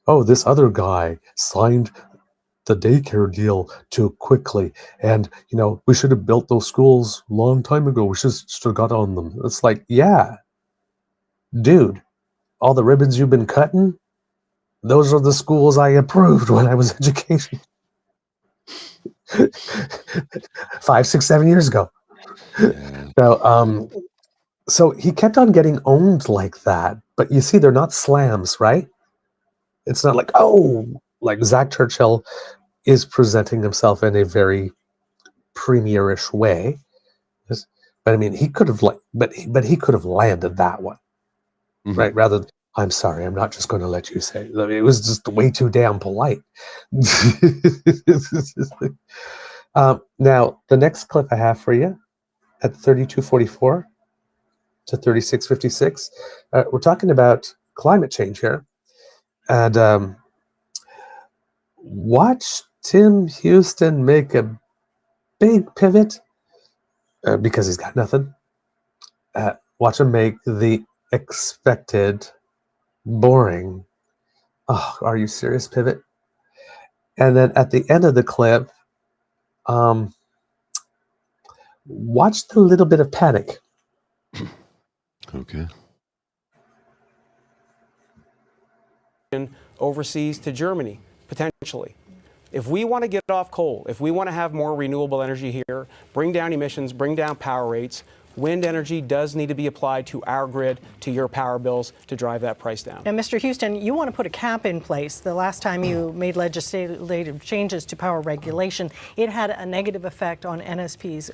Oh, this other guy signed the daycare deal too quickly. And, you know, we should have built those schools a long time ago. We should have got on them. It's like, yeah, dude, all the ribbons you've been cutting, those are the schools I approved when I was education. 5, 6, 7 years ago. Yeah. So he kept on getting owned like that. But you see, they're not slams, right? It's not like, oh, like Zach Churchill is presenting himself in a very premierish way. But I mean, he could have but he could have landed that one, right? Rather than, I'm sorry, I'm not just going to let you say. I mean, it was just way too damn polite. Now, the next clip I have for you at 32:44 to 36:56, we're talking about climate change here, and watch Tim Houston make a big pivot because he's got nothing. Watch him make the expected, boring, oh, are you serious pivot? And then at the end of the clip, watch the little bit of panic. Okay. Overseas to Germany, potentially. If we want to get off coal, if we want to have more renewable energy here, bring down emissions, bring down power rates, wind energy does need to be applied to our grid, to your power bills, to drive that price down. Now, Mr. Houston, you want to put a cap in place. The last time you made legislative changes to power regulation, it had a negative effect on NSP's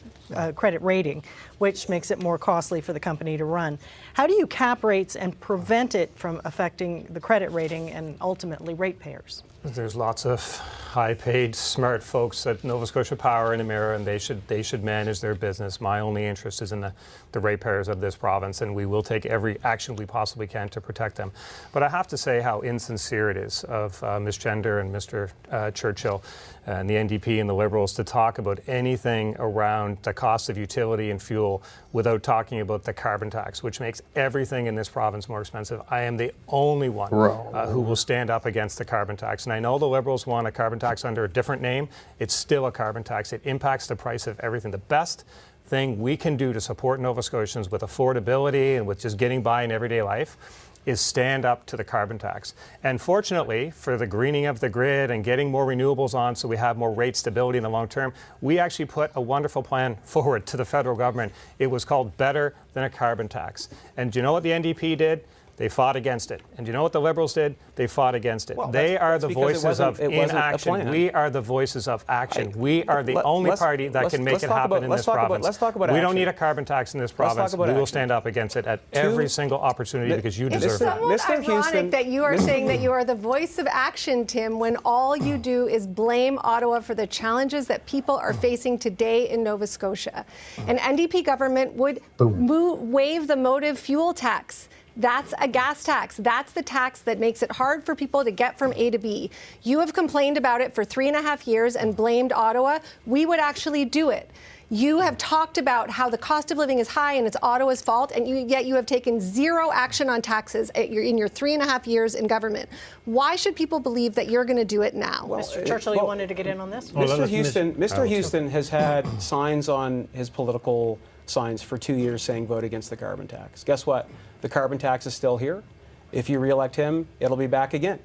credit rating, which makes it more costly for the company to run. How do you cap rates and prevent it from affecting the credit rating and ultimately ratepayers? There's lots of high-paid, smart folks at Nova Scotia Power and Emera, and they should manage their business. My only interest is in the ratepayers of this province, and we will take every action we possibly can to protect them. But I have to say how insincere it is of Ms. Gender and Mr. Churchill and the NDP and the Liberals to talk about anything around the cost of utility and fuel without talking about the carbon tax, which makes everything in this province more expensive. I am the only one who will stand up against the carbon tax. And I know the Liberals want a carbon tax under a different name. It's still a carbon tax. It impacts the price of everything. The best thing we can do to support Nova Scotians with affordability and with just getting by in everyday life is stand up to the carbon tax. And fortunately, for the greening of the grid and getting more renewables on so we have more rate stability in the long term, we actually put a wonderful plan forward to the federal government. It was called Better Than a Carbon Tax. And do you know what the NDP did? They fought against it. And do you know what the Liberals did? They fought against it. Well, they are the voices of inaction. We are the voices of action. We are the only party that can make it happen in this province. We don't need a carbon tax in this province. We will stand up against it at every single opportunity because you deserve it. It's somewhat ironic that you are saying that you are the voice of action, Tim, when all you do is blame Ottawa for the challenges that people are facing today in Nova Scotia. An NDP government would waive the motive fuel tax. That's a gas tax. That's the tax that makes it hard for people to get from A to B. You have complained about it for 3.5 years and blamed Ottawa. We would actually do it. You have talked about how the cost of living is high and it's Ottawa's fault, and yet you have taken zero action on taxes in your 3.5 years in government. Why should people believe that you're going to do it now? Well, Mr. Churchill, you wanted to get in on this? Mr. Houston has had signs on his political signs for 2 years saying vote against the carbon tax. Guess what? The carbon tax is still here. If you re-elect him, it'll be back again.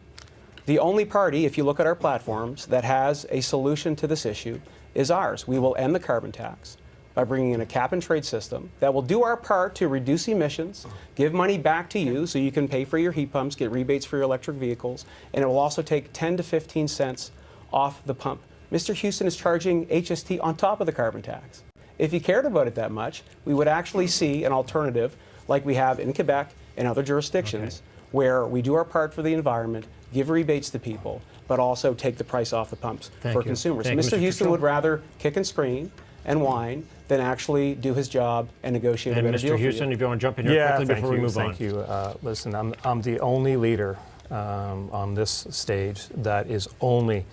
The only party, if you look at our platforms, that has a solution to this issue is ours. We will end the carbon tax by bringing in a cap-and-trade system that will do our part to reduce emissions, give money back to you so you can pay for your heat pumps, get rebates for your electric vehicles, and it will also take 10 to 15 cents off the pump. Mr. Houston is charging HST on top of the carbon tax. If you cared about it that much, we would actually see an alternative like we have in Quebec and other jurisdictions where we do our part for the environment, give rebates to people, but also take the price off the pumps for consumers. Mr. Houston would rather kick and scream and whine than actually do his job and negotiate a better deal for you. Mr. Houston, if you want to jump in here quickly before we move on. Thank you. Listen, I'm the only leader on this stage that is only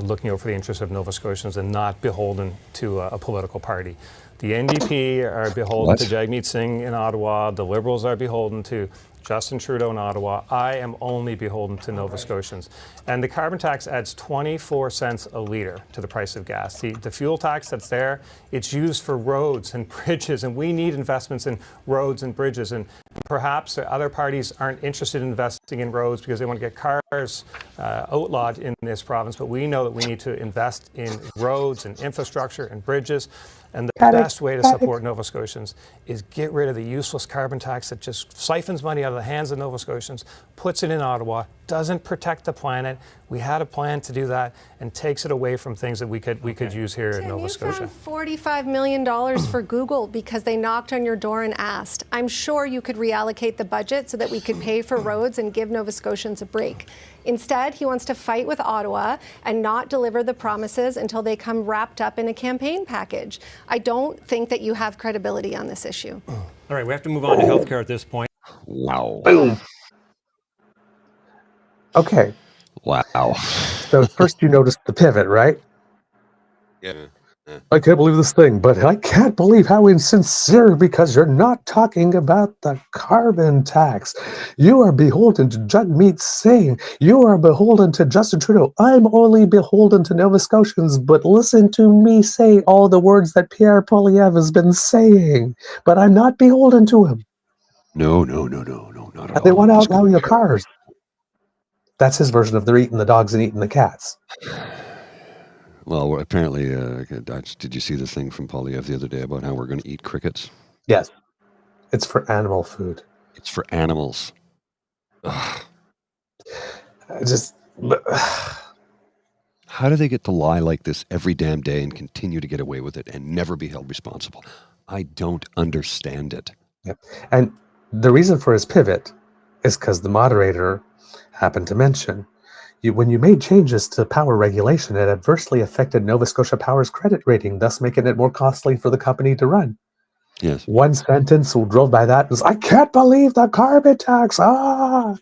looking out for the interests of Nova Scotians and not beholden to a political party. The NDP are beholden to Jagmeet Singh in Ottawa. The Liberals are beholden to Justin Trudeau in Ottawa. I am only beholden to Nova Scotians. And the carbon tax adds 24 cents a litre to the price of gas. The fuel tax that's there, it's used for roads and bridges, and we need investments in roads and bridges. And perhaps other parties aren't interested in investing in roads because they want to get cars outlawed in this province, but we know that we need to invest in roads and infrastructure and bridges. And the best way to support Nova Scotians is get rid of the useless carbon tax that just siphons money out of the hands of Nova Scotians, puts it in Ottawa, doesn't protect the planet. We had a plan to do that, and takes it away from things that we could use here in Nova Scotia. You found $45 million for Google because they knocked on your door and asked. I'm sure you could reallocate the budget so that we could pay for roads and give Nova Scotians a break. Instead, he wants to fight with Ottawa and not deliver the promises until they come wrapped up in a campaign package. I don't think that you have credibility on this issue. All right, we have to move on to healthcare at this point. Wow. Boom. Okay. Wow. So first you noticed the pivot, right? Yeah. I can't believe this thing, but I can't believe how insincere, because you're not talking about the carbon tax. You are beholden to Jagmeet Singh. You are beholden to Justin Trudeau. I'm only beholden to Nova Scotians, but listen to me say all the words that Pierre Poilievre has been saying. But I'm not beholden to him. No, not at all. They want to outlaw your cars. That's his version of they're eating the dogs and eating the cats. Well, apparently, did you see the thing from Poilievre the other day about how we're going to eat crickets? Yes. It's for animal food. It's for animals. Ugh. How do they get to lie like this every damn day and continue to get away with it and never be held responsible? I don't understand it. Yep. And the reason for his pivot is because the moderator happened to mention when you made changes to power regulation, it adversely affected Nova Scotia Power's credit rating, thus making it more costly for the company to run. Yes. One sentence who drove by that was, I can't believe the carbon tax. Ah.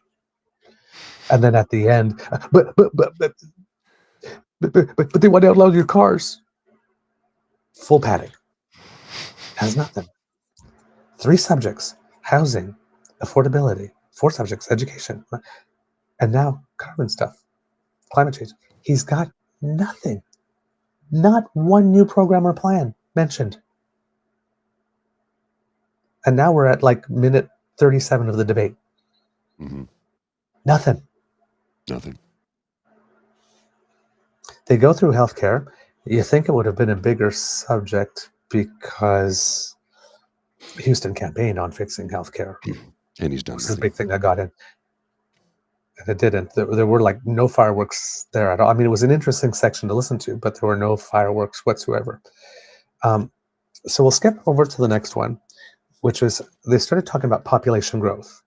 And then at the end, but they want to outlaw your cars. Full panic. Has nothing. 3 subjects: housing, affordability. 4 subjects: education. And now carbon stuff. Climate change. He's got nothing. Not one new program or plan mentioned. And now we're at like minute 37 of the debate. Mm-hmm. Nothing. They go through healthcare. You think it would have been a bigger subject because Houston campaigned on fixing healthcare. And he's done. This is a big thing that got in. And it didn't. There were like no fireworks there at all. I mean, it was an interesting section to listen to, but there were no fireworks whatsoever. So we'll skip over to the next one, which is they started talking about population growth.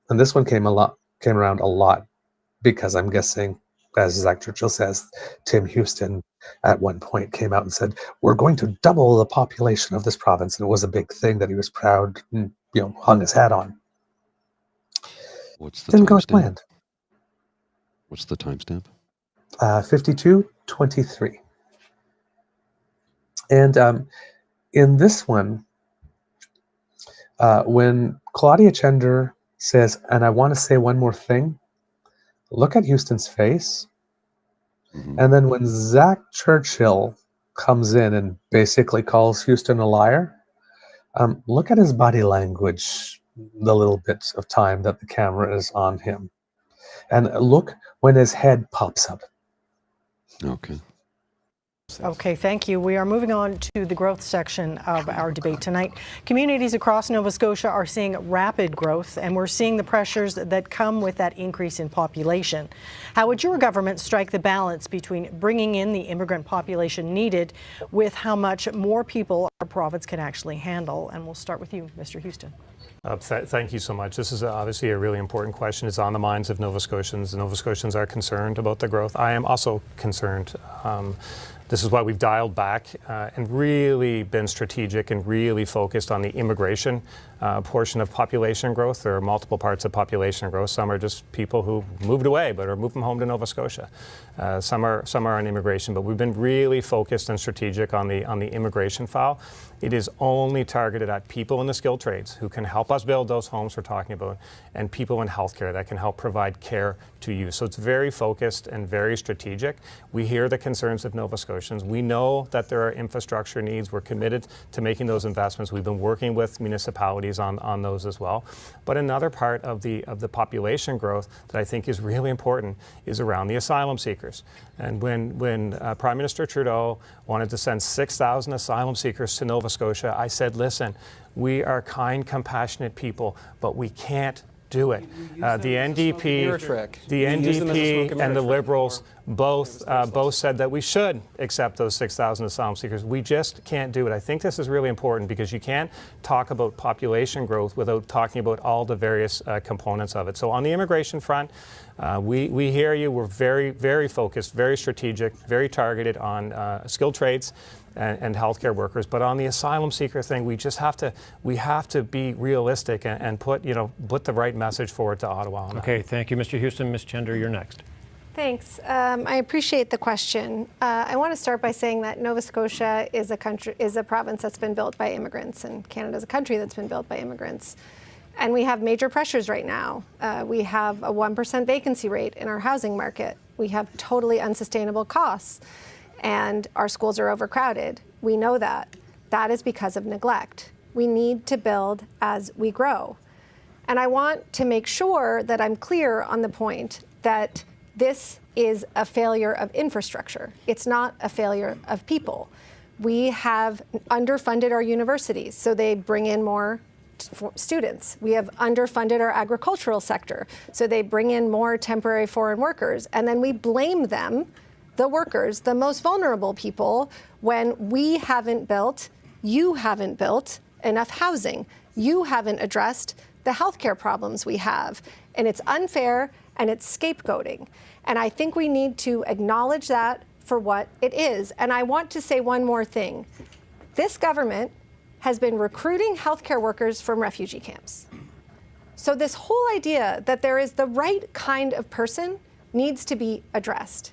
And this one came around a lot because I'm guessing, as Zach Churchill says, Tim Houston at one point came out and said, we're going to double the population of this province. And it was a big thing that he was proud and, hung his hat on. What's the Didn't go as timestamp? planned. What's the timestamp? 52:23. And in this one, when Claudia Chender says, and I want to say one more thing, look at Houston's face. Mm-hmm. And then when Zach Churchill comes in and basically calls Houston a liar, look at his body language, the little bits of time that the camera is on him. And look when his head pops up. Okay. Okay, thank you. We are moving on to the growth section of our debate tonight. Communities across Nova Scotia are seeing rapid growth, and we're seeing the pressures that come with that increase in population. How would your government strike the balance between bringing in the immigrant population needed with how much more people our province can actually handle? And we'll start with you, Mr. Houston. Thank you so much. This is obviously a really important question. It's on the minds of Nova Scotians. The Nova Scotians are concerned about the growth. I am also concerned. This is why we've dialed back and really been strategic and really focused on the immigration portion of population growth. There are multiple parts of population growth. Some are just people who moved away but are moving home to Nova Scotia. Some are on immigration, but we've been really focused and strategic on the immigration file. It is only targeted at people in the skilled trades who can help us build those homes we're talking about, and people in healthcare that can help provide care to you. So it's very focused and very strategic. We hear the concerns of Nova Scotians. We know that there are infrastructure needs. We're committed to making those investments. We've been working with municipalities on those as well. But another part of the population growth that I think is really important is around the asylum seekers. And when Prime Minister Trudeau wanted to send 6,000 asylum seekers to Nova Scotia, I said, listen, we are kind, compassionate people, but we can't do it. The NDP, and the Liberals both said that we should accept those 6,000 asylum seekers. We just can't do it. I think this is really important because you can't talk about population growth without talking about all the various components of it. So on the immigration front, we hear you. We're very, very focused, very strategic, very targeted on skilled trades and healthcare workers. But on the asylum seeker thing, we have to be realistic and put the right message forward to Ottawa on that. Okay, thank you, Mr. Houston. Ms. Chender, you're next. Thanks. I appreciate the question. I want to start by saying that Nova Scotia is a province that's been built by immigrants, and Canada is a country that's been built by immigrants. And we have major pressures right now. We have a 1% vacancy rate in our housing market. We have totally unsustainable costs, and our schools are overcrowded. We know that. That is because of neglect. We need to build as we grow. And I want to make sure that I'm clear on the point that this is a failure of infrastructure. It's not a failure of people. We have underfunded our universities, so they bring in more students. We have underfunded our agricultural sector, so they bring in more temporary foreign workers. And then we blame them, the workers, the most vulnerable people, when we haven't built, you haven't built enough housing. You haven't addressed the healthcare problems we have. And it's unfair and it's scapegoating. And I think we need to acknowledge that for what it is. And I want to say one more thing. This government has been recruiting healthcare workers from refugee camps. So this whole idea that there is the right kind of person needs to be addressed.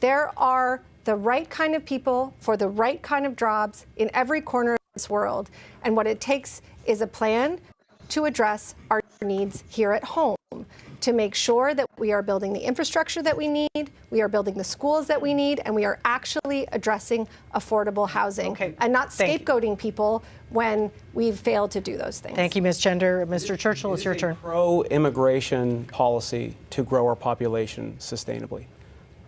There are the right kind of people for the right kind of jobs in every corner of this world. And what it takes is a plan to address our needs here at home, to make sure that we are building the infrastructure that we need, we are building the schools that we need, and we are actually addressing affordable housing and not scapegoating people when we've failed to do those things. Thank you, Ms. Chender. Mr. Churchill, it's your turn. Pro-immigration policy to grow our population sustainably.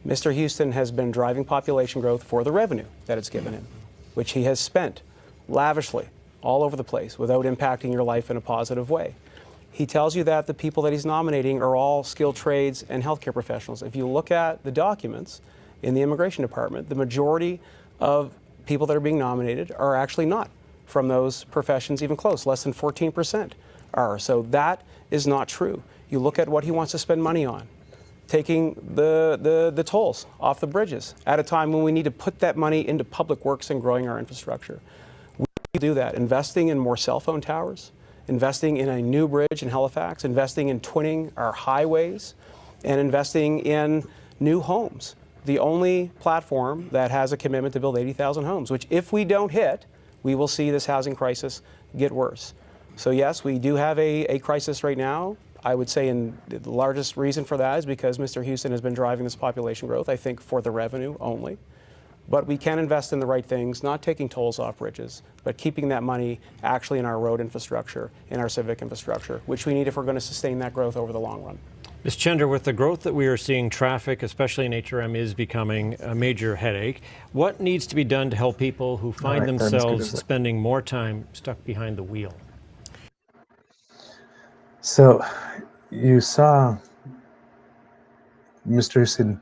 Mr. Houston has been driving population growth for the revenue that it's given him, which he has spent lavishly all over the place without impacting your life in a positive way. He tells you that the people that he's nominating are all skilled trades and healthcare professionals. If you look at the documents in the immigration department, the majority of people that are being nominated are actually not from those professions, even close. Less than 14% are. So that is not true. You look at what he wants to spend money on, taking the tolls off the bridges at a time when we need to put that money into public works and growing our infrastructure. We do that, investing in more cell phone towers, investing in a new bridge in Halifax, investing in twinning our highways, and investing in new homes. The only platform that has a commitment to build 80,000 homes, which if we don't hit, we will see this housing crisis get worse. So yes, we do have a crisis right now. I would say the largest reason for that is because Mr. Houston has been driving this population growth, I think for the revenue only. But we can invest in the right things, not taking tolls off bridges, but keeping that money actually in our road infrastructure, in our civic infrastructure, which we need if we're going to sustain that growth over the long run. Ms. Chender, with the growth that we are seeing, traffic, especially in HRM, is becoming a major headache. What needs to be done to help people who find themselves spending more time stuck behind the wheel? So you saw Mr. Houston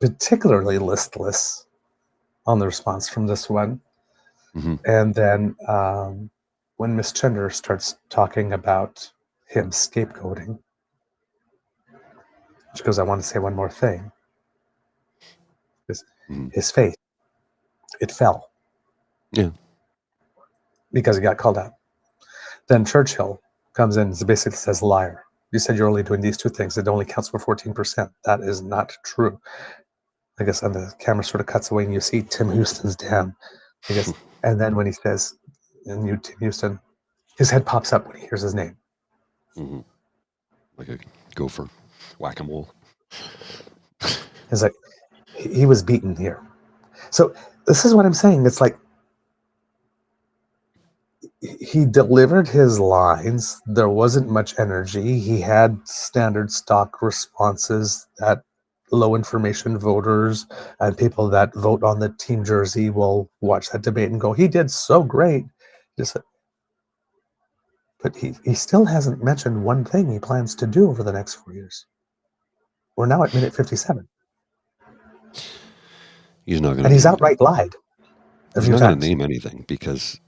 particularly listless on the response from this one. Mm-hmm. And then when Ms. Chender starts talking about him scapegoating, she goes, I want to say one more thing. His faith, it fell. Yeah. Because he got called out. Then Churchill comes in and basically says, liar. You said you're only doing these two things. It only counts for 14%. That is not true. I guess, and the camera sort of cuts away and you see Tim Houston's dam. I guess, and then when he says, and you, Tim Houston, his head pops up when he hears his name. Mm-hmm. Like a gopher, whack-a-mole. It's like, he was beaten here. So this is what I'm saying. It's like, he delivered his lines. There wasn't much energy. He had standard stock responses that low information voters and people that vote on the team jersey will watch that debate and go, he did so great. Just But he still hasn't mentioned one thing he plans to do over the next 4 years. We're now at minute 57. He's not going to. And he's outright lied. He's not going to name anything because,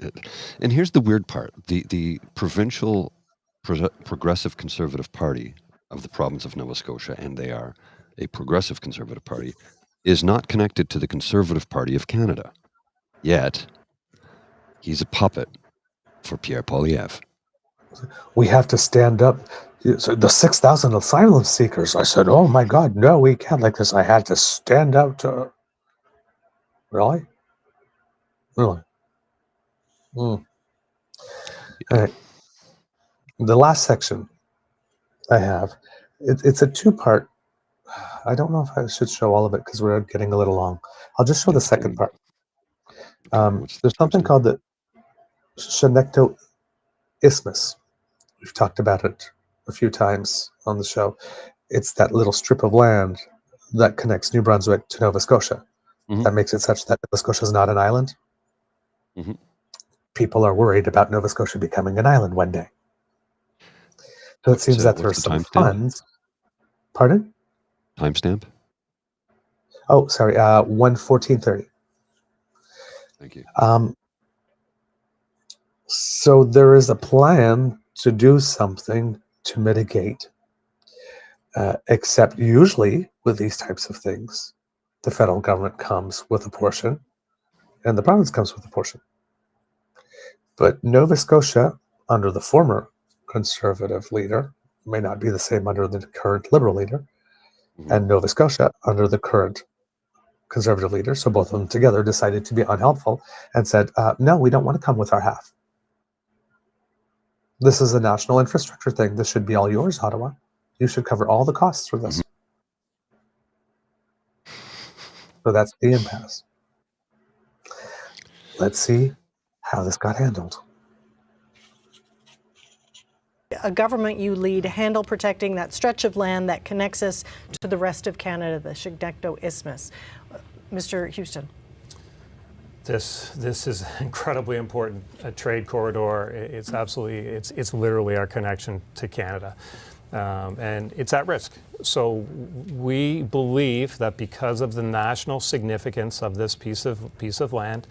and here's the weird part: the provincial progressive Conservative Party of the province of Nova Scotia, and they are a progressive Conservative Party, is not connected to the Conservative Party of Canada. Yet, he's a puppet for Pierre Poilievre. We have to stand up. So the 6,000 asylum seekers. I said, oh my God, no, we can't like this. I had to stand up to. Really? Really? All right. The last section I have, it's a two-part. I don't know if I should show all of it because we're getting a little long. I'll just show the second part. There's something called the Shenectady Isthmus. We've talked about it a few times on the show. It's that little strip of land that connects New Brunswick to Nova Scotia. That makes it such that Nova Scotia is not an island. People are worried about Nova Scotia becoming an island one day. So it seems that there are some funds. Pardon? Timestamp? Oh, sorry. 1/14/30. Thank you. So there is a plan to do something to mitigate, except usually with these types of things, the federal government comes with a portion and the province comes with a portion. But Nova Scotia, under the former Conservative leader, may not be the same under the current Liberal leader, and Nova Scotia under the current Conservative leader, so both of them together decided to be unhelpful and said, no, we don't want to come with our half. This is a national infrastructure thing. This should be all yours, Ottawa. You should cover all the costs for this. So that's the impasse. Let's see how this got handled. A government you lead handle protecting that stretch of land that connects us to the rest of Canada, the Shenectady Isthmus. Mr. Houston. This is incredibly important. A trade corridor. It's absolutely, it's literally our connection to Canada. And it's at risk. So we believe that because of the national significance of this piece of land,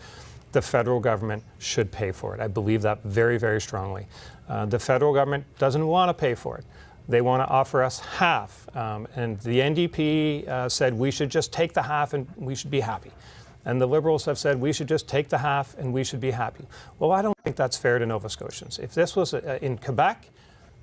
the federal government should pay for it. I believe that very, very strongly. The federal government doesn't want to pay for it. They want to offer us half. And the NDP said we should just take the half and we should be happy. And the Liberals have said we should just take the half and we should be happy. Well, I don't think that's fair to Nova Scotians. If this was in Quebec,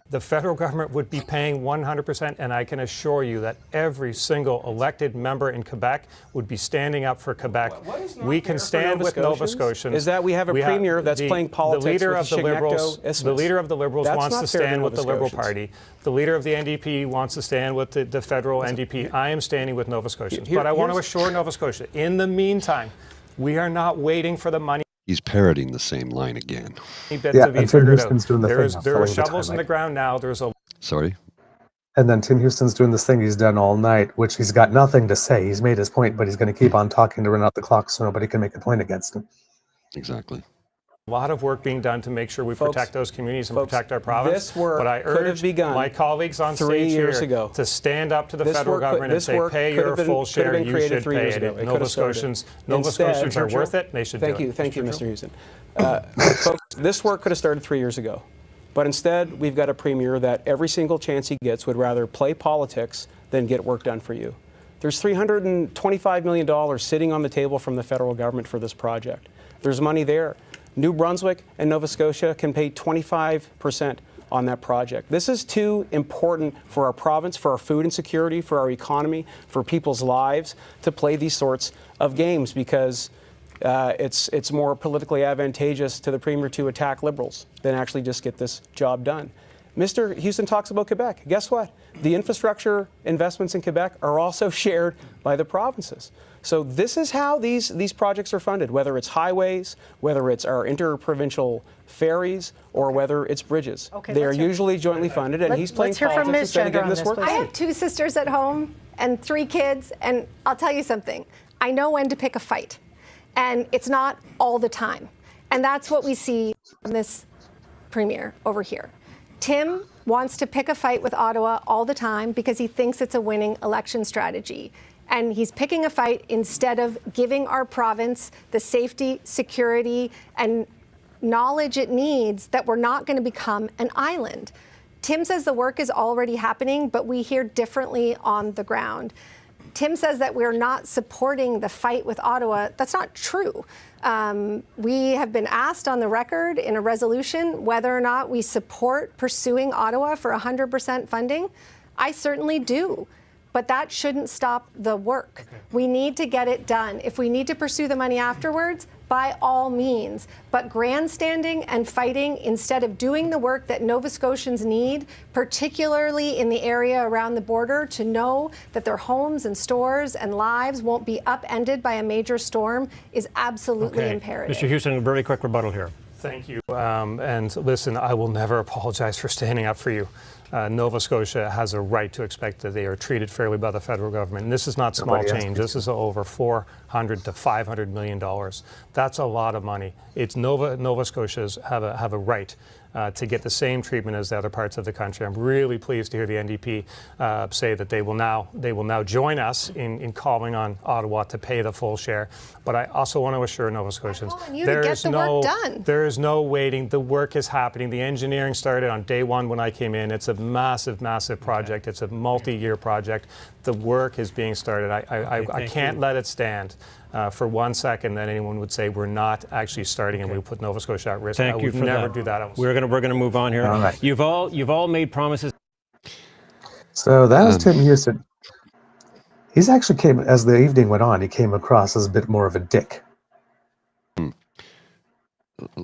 the federal government would be paying 100%, and I can assure you that every single elected member in Quebec would be standing up for Quebec. We can stand with Nova Scotians. Is that we have a premier that's playing politics with the leader of the Liberals wants to stand with the Liberal Party. The leader of the NDP wants to stand with the federal NDP. I am standing with Nova Scotians. But I want to assure Nova Scotia, in the meantime, we are not waiting for the money. He's parroting the same line again. Yeah, and Tim Houston's doing the thing. There are shovels in the ground now. There's a. Sorry? And then Tim Houston's doing this thing he's done all night, which he's got nothing to say. He's made his point, but he's going to keep on talking to run out the clock so nobody can make a point against him. Exactly. A lot of work being done to make sure we protect those communities and protect our province. This work but I urge my colleagues on stage here to stand up to the federal government and say, pay your full share. You should pay it. Nova Scotians are worth it. They should do it. Thank you, Mr. Houston. Folks, this work could have started 3 years ago. But instead, we've got a premier that every single chance he gets would rather play politics than get work done for you. There's $325 million sitting on the table from the federal government for this project. There's money there. New Brunswick and Nova Scotia can pay 25% on that project. This is too important for our province, for our food insecurity, for our economy, for people's lives to play these sorts of games because it's more politically advantageous to the premier to attack Liberals than actually just get this job done. Mr. Houston talks about Quebec. Guess what? The infrastructure investments in Quebec are also shared by the provinces. So this is how these projects are funded, whether it's highways, whether it's our interprovincial ferries, or whether it's bridges. They are usually jointly funded, and he's playing politics instead of getting this work done. I have 2 sisters at home and 3 kids, and I'll tell you something. I know when to pick a fight, and it's not all the time. And that's what we see in this Premier, over here. Tim wants to pick a fight with Ottawa all the time because he thinks it's a winning election strategy. And he's picking a fight instead of giving our province the safety, security, and knowledge it needs that we're not going to become an island. Tim says the work is already happening, but we hear differently on the ground. Tim says that we're not supporting the fight with Ottawa. That's not true. We have been asked on the record in a resolution whether or not we support pursuing Ottawa for 100% funding. I certainly do. But that shouldn't stop the work. Okay. We need to get it done. If we need to pursue the money afterwards, by all means. But grandstanding and fighting instead of doing the work that Nova Scotians need, particularly in the area around the border, to know that their homes and stores and lives won't be upended by a major storm, is absolutely imperative. Mr. Houston, a very quick rebuttal here. Thank you. And listen, I will never apologize for standing up for you. Nova Scotia has a right to expect that they are treated fairly by the federal government. And this is not small change. This is over $400 to $500 million. That's a lot of money. It's Nova Scotians have a right to get the same treatment as the other parts of the country. I'm really pleased to hear the NDP say that they will now join us in calling on Ottawa to pay the full share. But I also want to assure Nova Scotians there is no waiting. The work is happening. The engineering started on day one when I came in. It's a massive, massive project. It's a multi-year project. The work is being started. I can't let it stand for 1 second that anyone would say we're not actually starting and we put Nova Scotia at risk. Thank you for never that. do that. We're gonna move on here. All right. You've all made promises. So that was Tim Houston. He's actually came, as the evening went on, he came across as a bit more of a dick.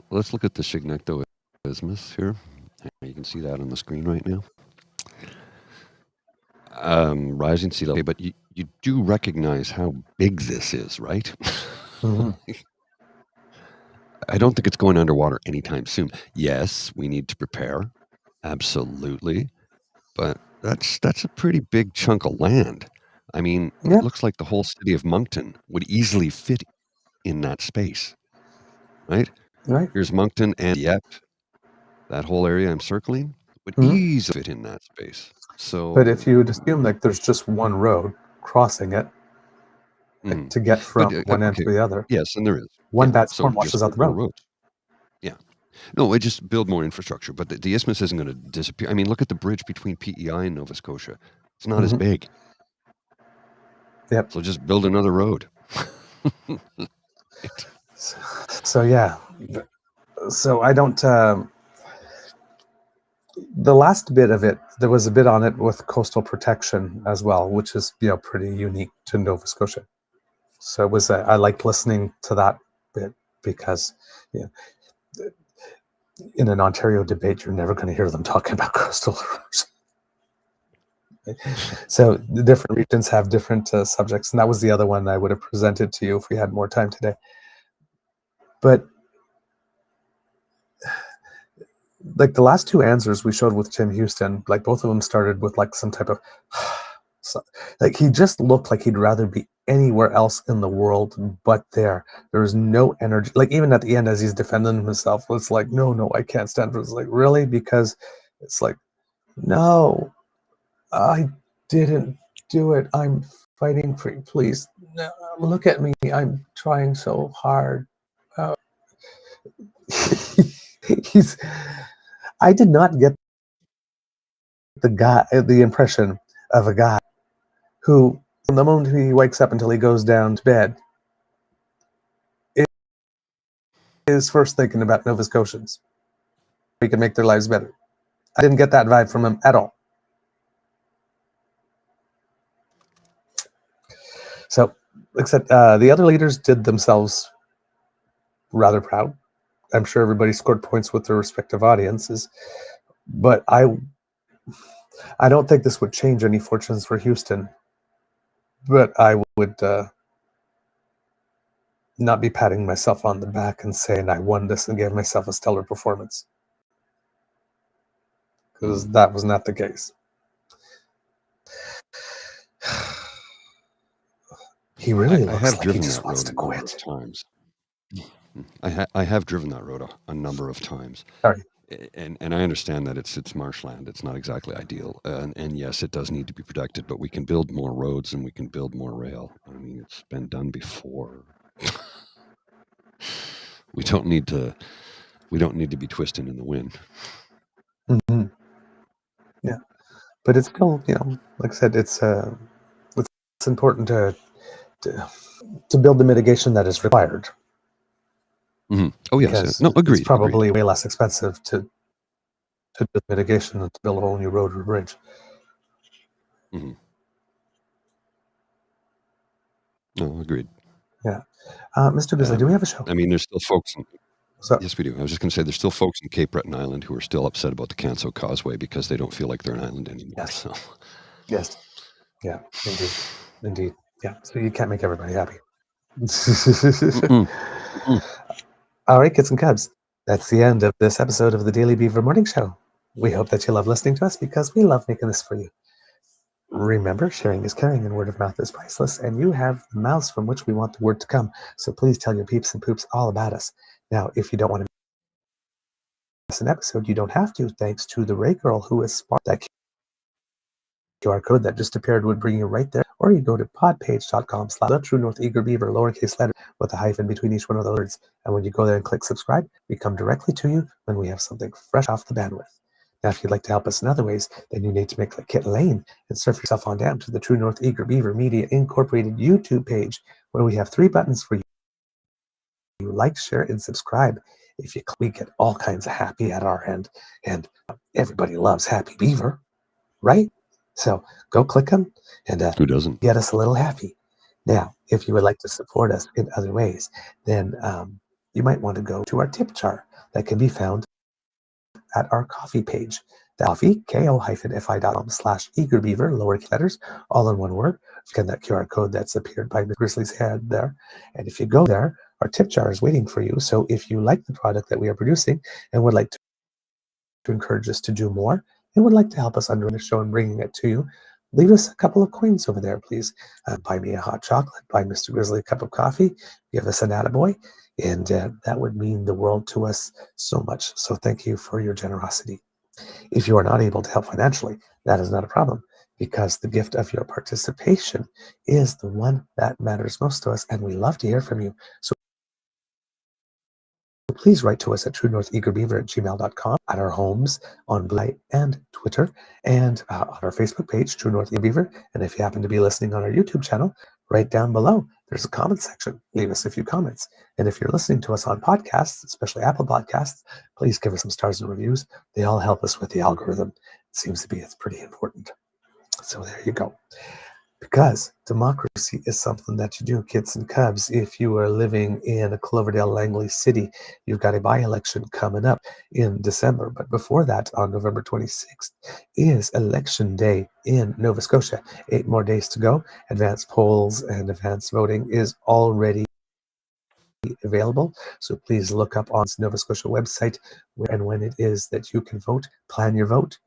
Let's look at the Chignecto Isthmus here. You can see that on the screen right now. Rising sea level, but you do recognize how big this is, right? Mm-hmm. I don't think it's going underwater anytime soon. Yes, we need to prepare, absolutely, but that's a pretty big chunk of land. I mean, it looks like the whole city of Moncton would easily fit in that space, right? Right. Here's Moncton and Dieppe. That whole area I'm circling would easily fit in that space. So, but if you would assume like there's just one road crossing it like, to get from one end to the other. Yes, and there is. One bad storm washes out the road. Yeah. No, it just build more infrastructure, but the isthmus isn't going to disappear. I mean, look at the bridge between PEI and Nova Scotia. It's not as big. Yep. So just build another road. So yeah. So I don't. The last bit of it, there was a bit on it with coastal protection as well, which is pretty unique to Nova Scotia. So it was I liked listening to that bit because in an Ontario debate, you're never going to hear them talking about coastal erosion. So the different regions have different subjects, and that was the other one I would have presented to you if we had more time today. But like the last two answers we showed with Tim Houston, like both of them started with like some type of like he just looked like he'd rather be anywhere else in the world but there. There was no energy. Like even at the end as he's defending himself, it's like, no, I can't stand for it. It's like, really? Because it's like, no, I didn't do it. I'm fighting for you. Please, no, look at me. I'm trying so hard. I did not get the impression of a guy who, from the moment he wakes up until he goes down to bed, is first thinking about Nova Scotians. We can make their lives better. I didn't get that vibe from him at all. So, except the other leaders did themselves rather proud. I'm sure everybody scored points with their respective audiences, but I don't think this would change any fortunes for Houston. But I would not be patting myself on the back and saying I won this and gave myself a stellar performance, because that was not the case. He really looks like he just wants to quit. I have driven that road a number of times. Sorry. And I understand that it's marshland. It's not exactly ideal. And yes, it does need to be protected, but we can build more roads and we can build more rail. I mean, it's been done before. We don't need to be twisting in the wind. Hmm. Yeah, but it's still, like I said, it's important to build the mitigation that is required. Mm-hmm. Oh yes, Because no, agreed. it's probably way less expensive to do mitigation than to build a whole new road or bridge. Mm-hmm. No, agreed. Yeah, Mr. Grizzly, do we have a show? I mean, there's still folks. So, yes, we do. I was just going to say there's still folks in Cape Breton Island who are still upset about the Canso Causeway because they don't feel like they're an island anymore. Yes. So. Yes. Yeah. Indeed. Yeah. So you can't make everybody happy. All right, kids and cubs. That's the end of this episode of the Daily Beaver Morning Show. We hope that you love listening to us because we love making this for you. Remember, sharing is caring and word of mouth is priceless, and you have the mouths from which we want the word to come. So please tell your peeps and poops all about us. Now, if you don't want to miss an episode, you don't have to, thanks to the Ray Girl who has sparked that QR code that just appeared would bring you right there. Or you go to podpage.com/TrueNorthEagerBeaver, lowercase letter with a hyphen between each one of those words. And when you go there and click subscribe, we come directly to you when we have something fresh off the bandwidth. Now, if you'd like to help us in other ways, then you need to make like Kit Lane and surf yourself on down to the True North Eager Beaver Media Incorporated YouTube page, where we have 3 buttons for you. You like, share, and subscribe. If you click, we get all kinds of happy at our end, and everybody loves Happy Beaver, right? So go click them and who doesn't get us a little happy. Now, if you would like to support us in other ways, then you might want to go to our tip jar that can be found at our coffee page. The coffee, ko-fi.com/eagerbeaver, lowercase letters, all in one word. Again, that QR code that's appeared by Ms. Grizzly's head there. And if you go there, our tip jar is waiting for you. So if you like the product that we are producing and would like to encourage us to do more, and would like to help us under the show and bringing it to you, leave us a couple of coins over there, please. Buy me a hot chocolate, buy Mr. Grizzly a cup of coffee, give us an attaboy, and that would mean the world to us so much. So thank you for your generosity. If you are not able to help financially, that is not a problem, because the gift of your participation is the one that matters most to us, and we love to hear from you. So please write to us at truenortheagerbeaver@gmail.com, at our homes on Blay and Twitter, and on our Facebook page, True North Eager Beaver. And if you happen to be listening on our YouTube channel, right down below, there's a comment section. Leave us a few comments. And if you're listening to us on podcasts, especially Apple Podcasts, please give us some stars and reviews. They all help us with the algorithm. It seems to be, it's pretty important. So there you go. Because democracy is something that you do, kids and cubs. If you are living in a Cloverdale Langley city, you've got a by-election coming up in December. But before that, on November 26th, is Election Day in Nova Scotia. 8 more days to go. Advanced polls and advanced voting is already available. So please look up on the Nova Scotia website where and when it is that you can vote. Plan your vote.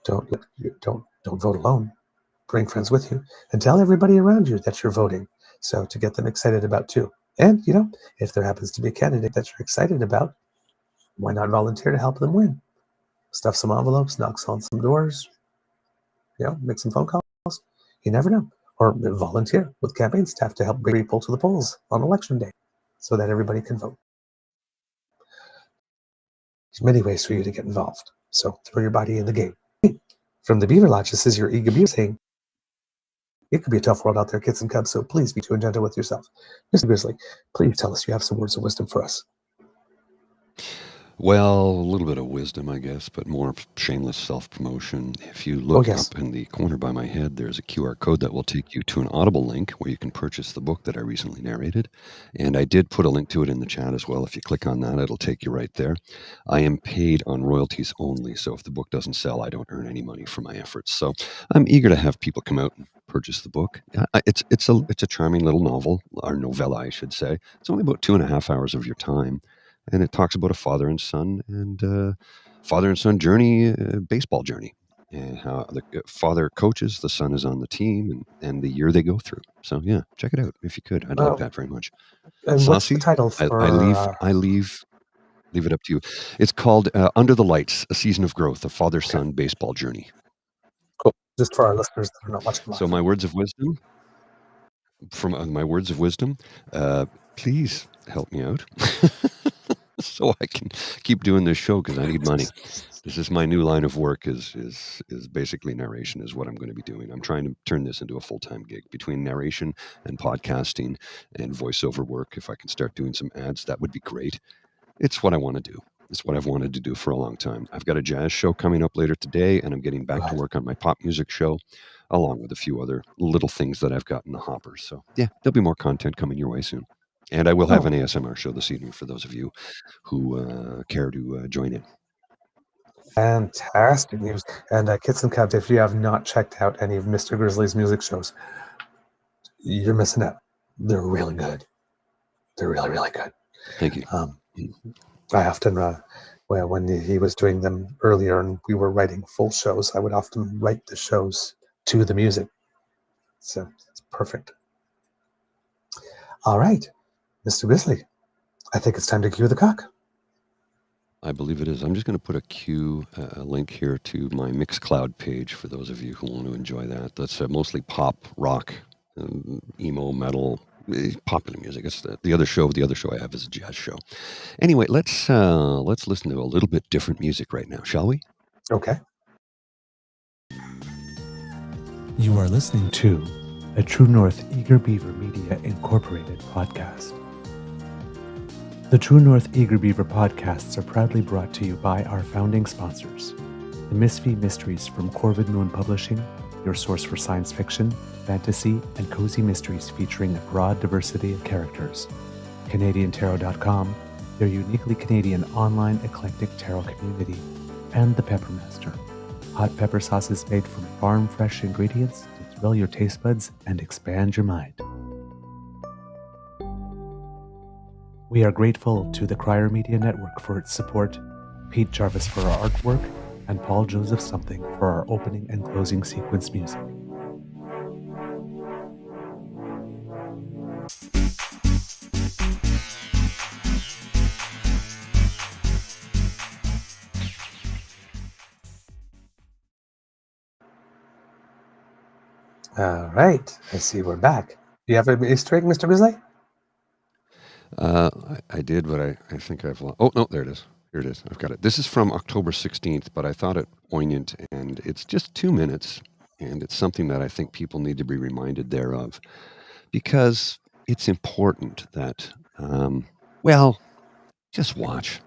Don't vote alone. Bring friends with you and tell everybody around you that you're voting, so to get them excited about too. And if there happens to be a candidate that you're excited about, why not volunteer to help them win? Stuff some envelopes, knocks on some doors, make some phone calls. You never know. Or volunteer with campaign staff to help bring people to the polls on election day so that everybody can vote. There's many ways for you to get involved, so throw your body in the game. From the Beaver Lodge, this is your Eager Beaver saying, it could be a tough world out there, kids and cubs, so please be too gentle with yourself. Mr. Grizzly, please tell us you have some words of wisdom for us. Well, a little bit of wisdom, I guess, but more shameless self-promotion. If you look up in the corner by my head, there's a QR code that will take you to an Audible link where you can purchase the book that I recently narrated. And I did put a link to it in the chat as well. If you click on that, it'll take you right there. I am paid on royalties only, so if the book doesn't sell, I don't earn any money for my efforts. So I'm eager to have people come out and purchase the book. It's a charming little novel, or novella, I should say. It's only about 2.5 hours of your time. And it talks about a father and son journey, baseball journey, and how the father coaches, the son is on the team, and the year they go through. So yeah, check it out if you could. I'd like that very much. And Saucy, what's the title for? I leave leave it up to you. It's called Under the Lights, A Season of Growth, A Father-Son Baseball Journey. Cool. Just for our listeners that are not watching live. So my words of wisdom, please help me out so I can keep doing this show because I need money. This is my new line of work is basically narration is what I'm going to be doing. I'm trying to turn this into a full-time gig between narration and podcasting and voiceover work. If I can start doing some ads, that would be great. It's what I want to do. It's what I've wanted to do for a long time. I've got a jazz show coming up later today, and I'm getting back to work on my pop music show, along with a few other little things that I've got in the hopper. So yeah, there'll be more content coming your way soon. And I will have an ASMR show this evening for those of you who care to join in. Fantastic news. And Kits and Cabs, if you have not checked out any of Mr. Grizzly's music shows, you're missing out. They're really good. They're really, really good. Thank you. I often, when he was doing them earlier and we were writing full shows, I would often write the shows to the music. So it's perfect. All right, Mr. Grizzly, I think it's time to cue the cock. I believe it is. I'm just going to put a link here to my Mixcloud page for those of you who want to enjoy that. That's mostly pop, rock, emo, metal, popular music. It's the other show. The other show I have is a jazz show. Anyway, let's listen to a little bit different music right now, shall we? Okay. You are listening to a True North Eager Beaver Media Incorporated podcast. The True North Eager Beaver podcasts are proudly brought to you by our founding sponsors, the Misfit Mysteries from Corvid Moon Publishing, your source for science fiction, fantasy, and cozy mysteries featuring a broad diversity of characters, CanadianTarot.com, their uniquely Canadian online eclectic tarot community, and the Peppermaster, hot pepper sauces made from farm-fresh ingredients to thrill your taste buds and expand your mind. We are grateful to the Crier Media Network for its support, Pete Jarvis for our artwork, and Paul Joseph Something for our opening and closing sequence music. All right, I see we're back. Do you have an Easter egg, Mr. Grizzly? I did, but I think I've lost. Oh, no, there it is. Here it is. I've got it. This is from October 16th, but I thought it poignant, and it's just 2 minutes, and it's something that I think people need to be reminded thereof, because it's important that, just watch.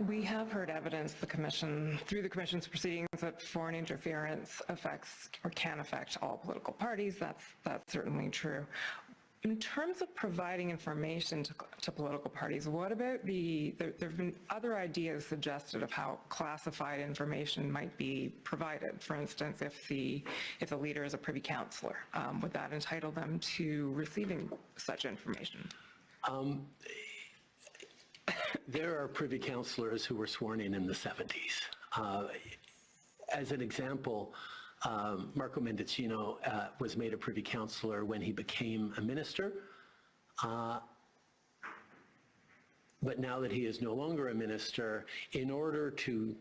We have heard evidence through the Commission's proceedings that foreign interference affects or can affect all political parties. That's certainly true. In terms of providing information to political parties, what about there have been other ideas suggested of how classified information might be provided? For instance, if the leader is a privy councillor, would that entitle them to receiving such information? There are privy councillors who were sworn in the 70s. As an example, Marco Mendicino was made a privy councillor when he became a minister. But now that he is no longer a minister, in order to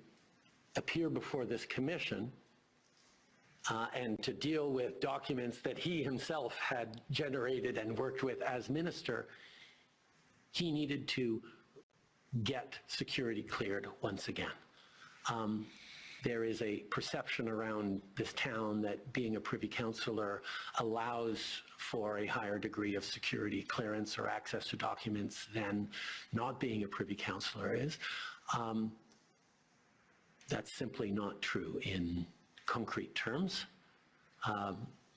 appear before this commission and to deal with documents that he himself had generated and worked with as minister, he needed to get security cleared once again. There is a perception around this town that being a privy councillor allows for a higher degree of security clearance or access to documents than not being a privy councillor is. That's simply not true in concrete terms.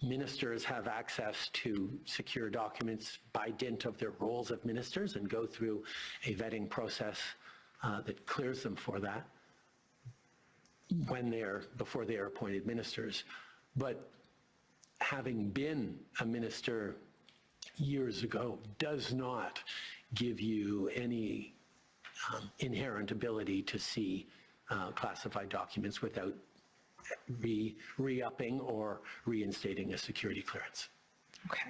Ministers have access to secure documents by dint of their roles of ministers and go through a vetting process that clears them for that before they are appointed ministers. But having been a minister years ago does not give you any inherent ability to see classified documents without re-upping or reinstating a security clearance. Okay.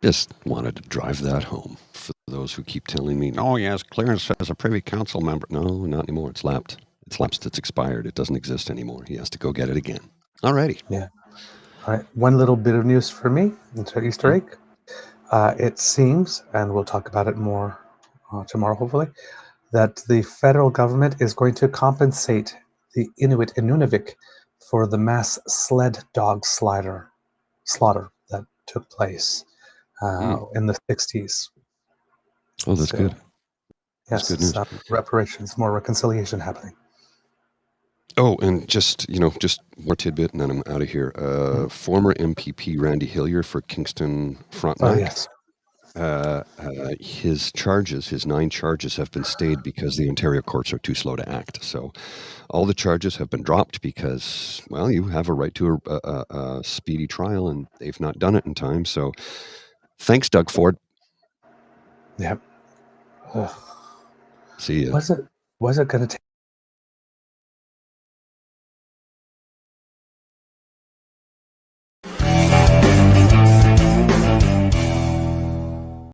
Just wanted to drive that home for those who keep telling me, oh, yes, clearance as a Privy Council member. No, not anymore. It's lapsed. It's lapsed. It's expired. It doesn't exist anymore. He has to go get it again. Alrighty. Yeah. All right. One little bit of news for me, Easter egg. It seems, and we'll talk about it more tomorrow, hopefully, that the federal government is going to compensate the Inuit in Nunavik for the mass sled dog slaughter that took place in the 60s. Oh, that's good. Yes, That's good news. Reparations, more reconciliation happening. Oh, and just more tidbit, and then I'm out of here. Former MPP Randy Hillier for Kingston Frontenac. Oh, yes. His 9 charges have been stayed because the Ontario courts are too slow to act. So all the charges have been dropped because, well, you have a right to a speedy trial, and they've not done it in time. So thanks, Doug Ford. Yep. See ya. Was it going to take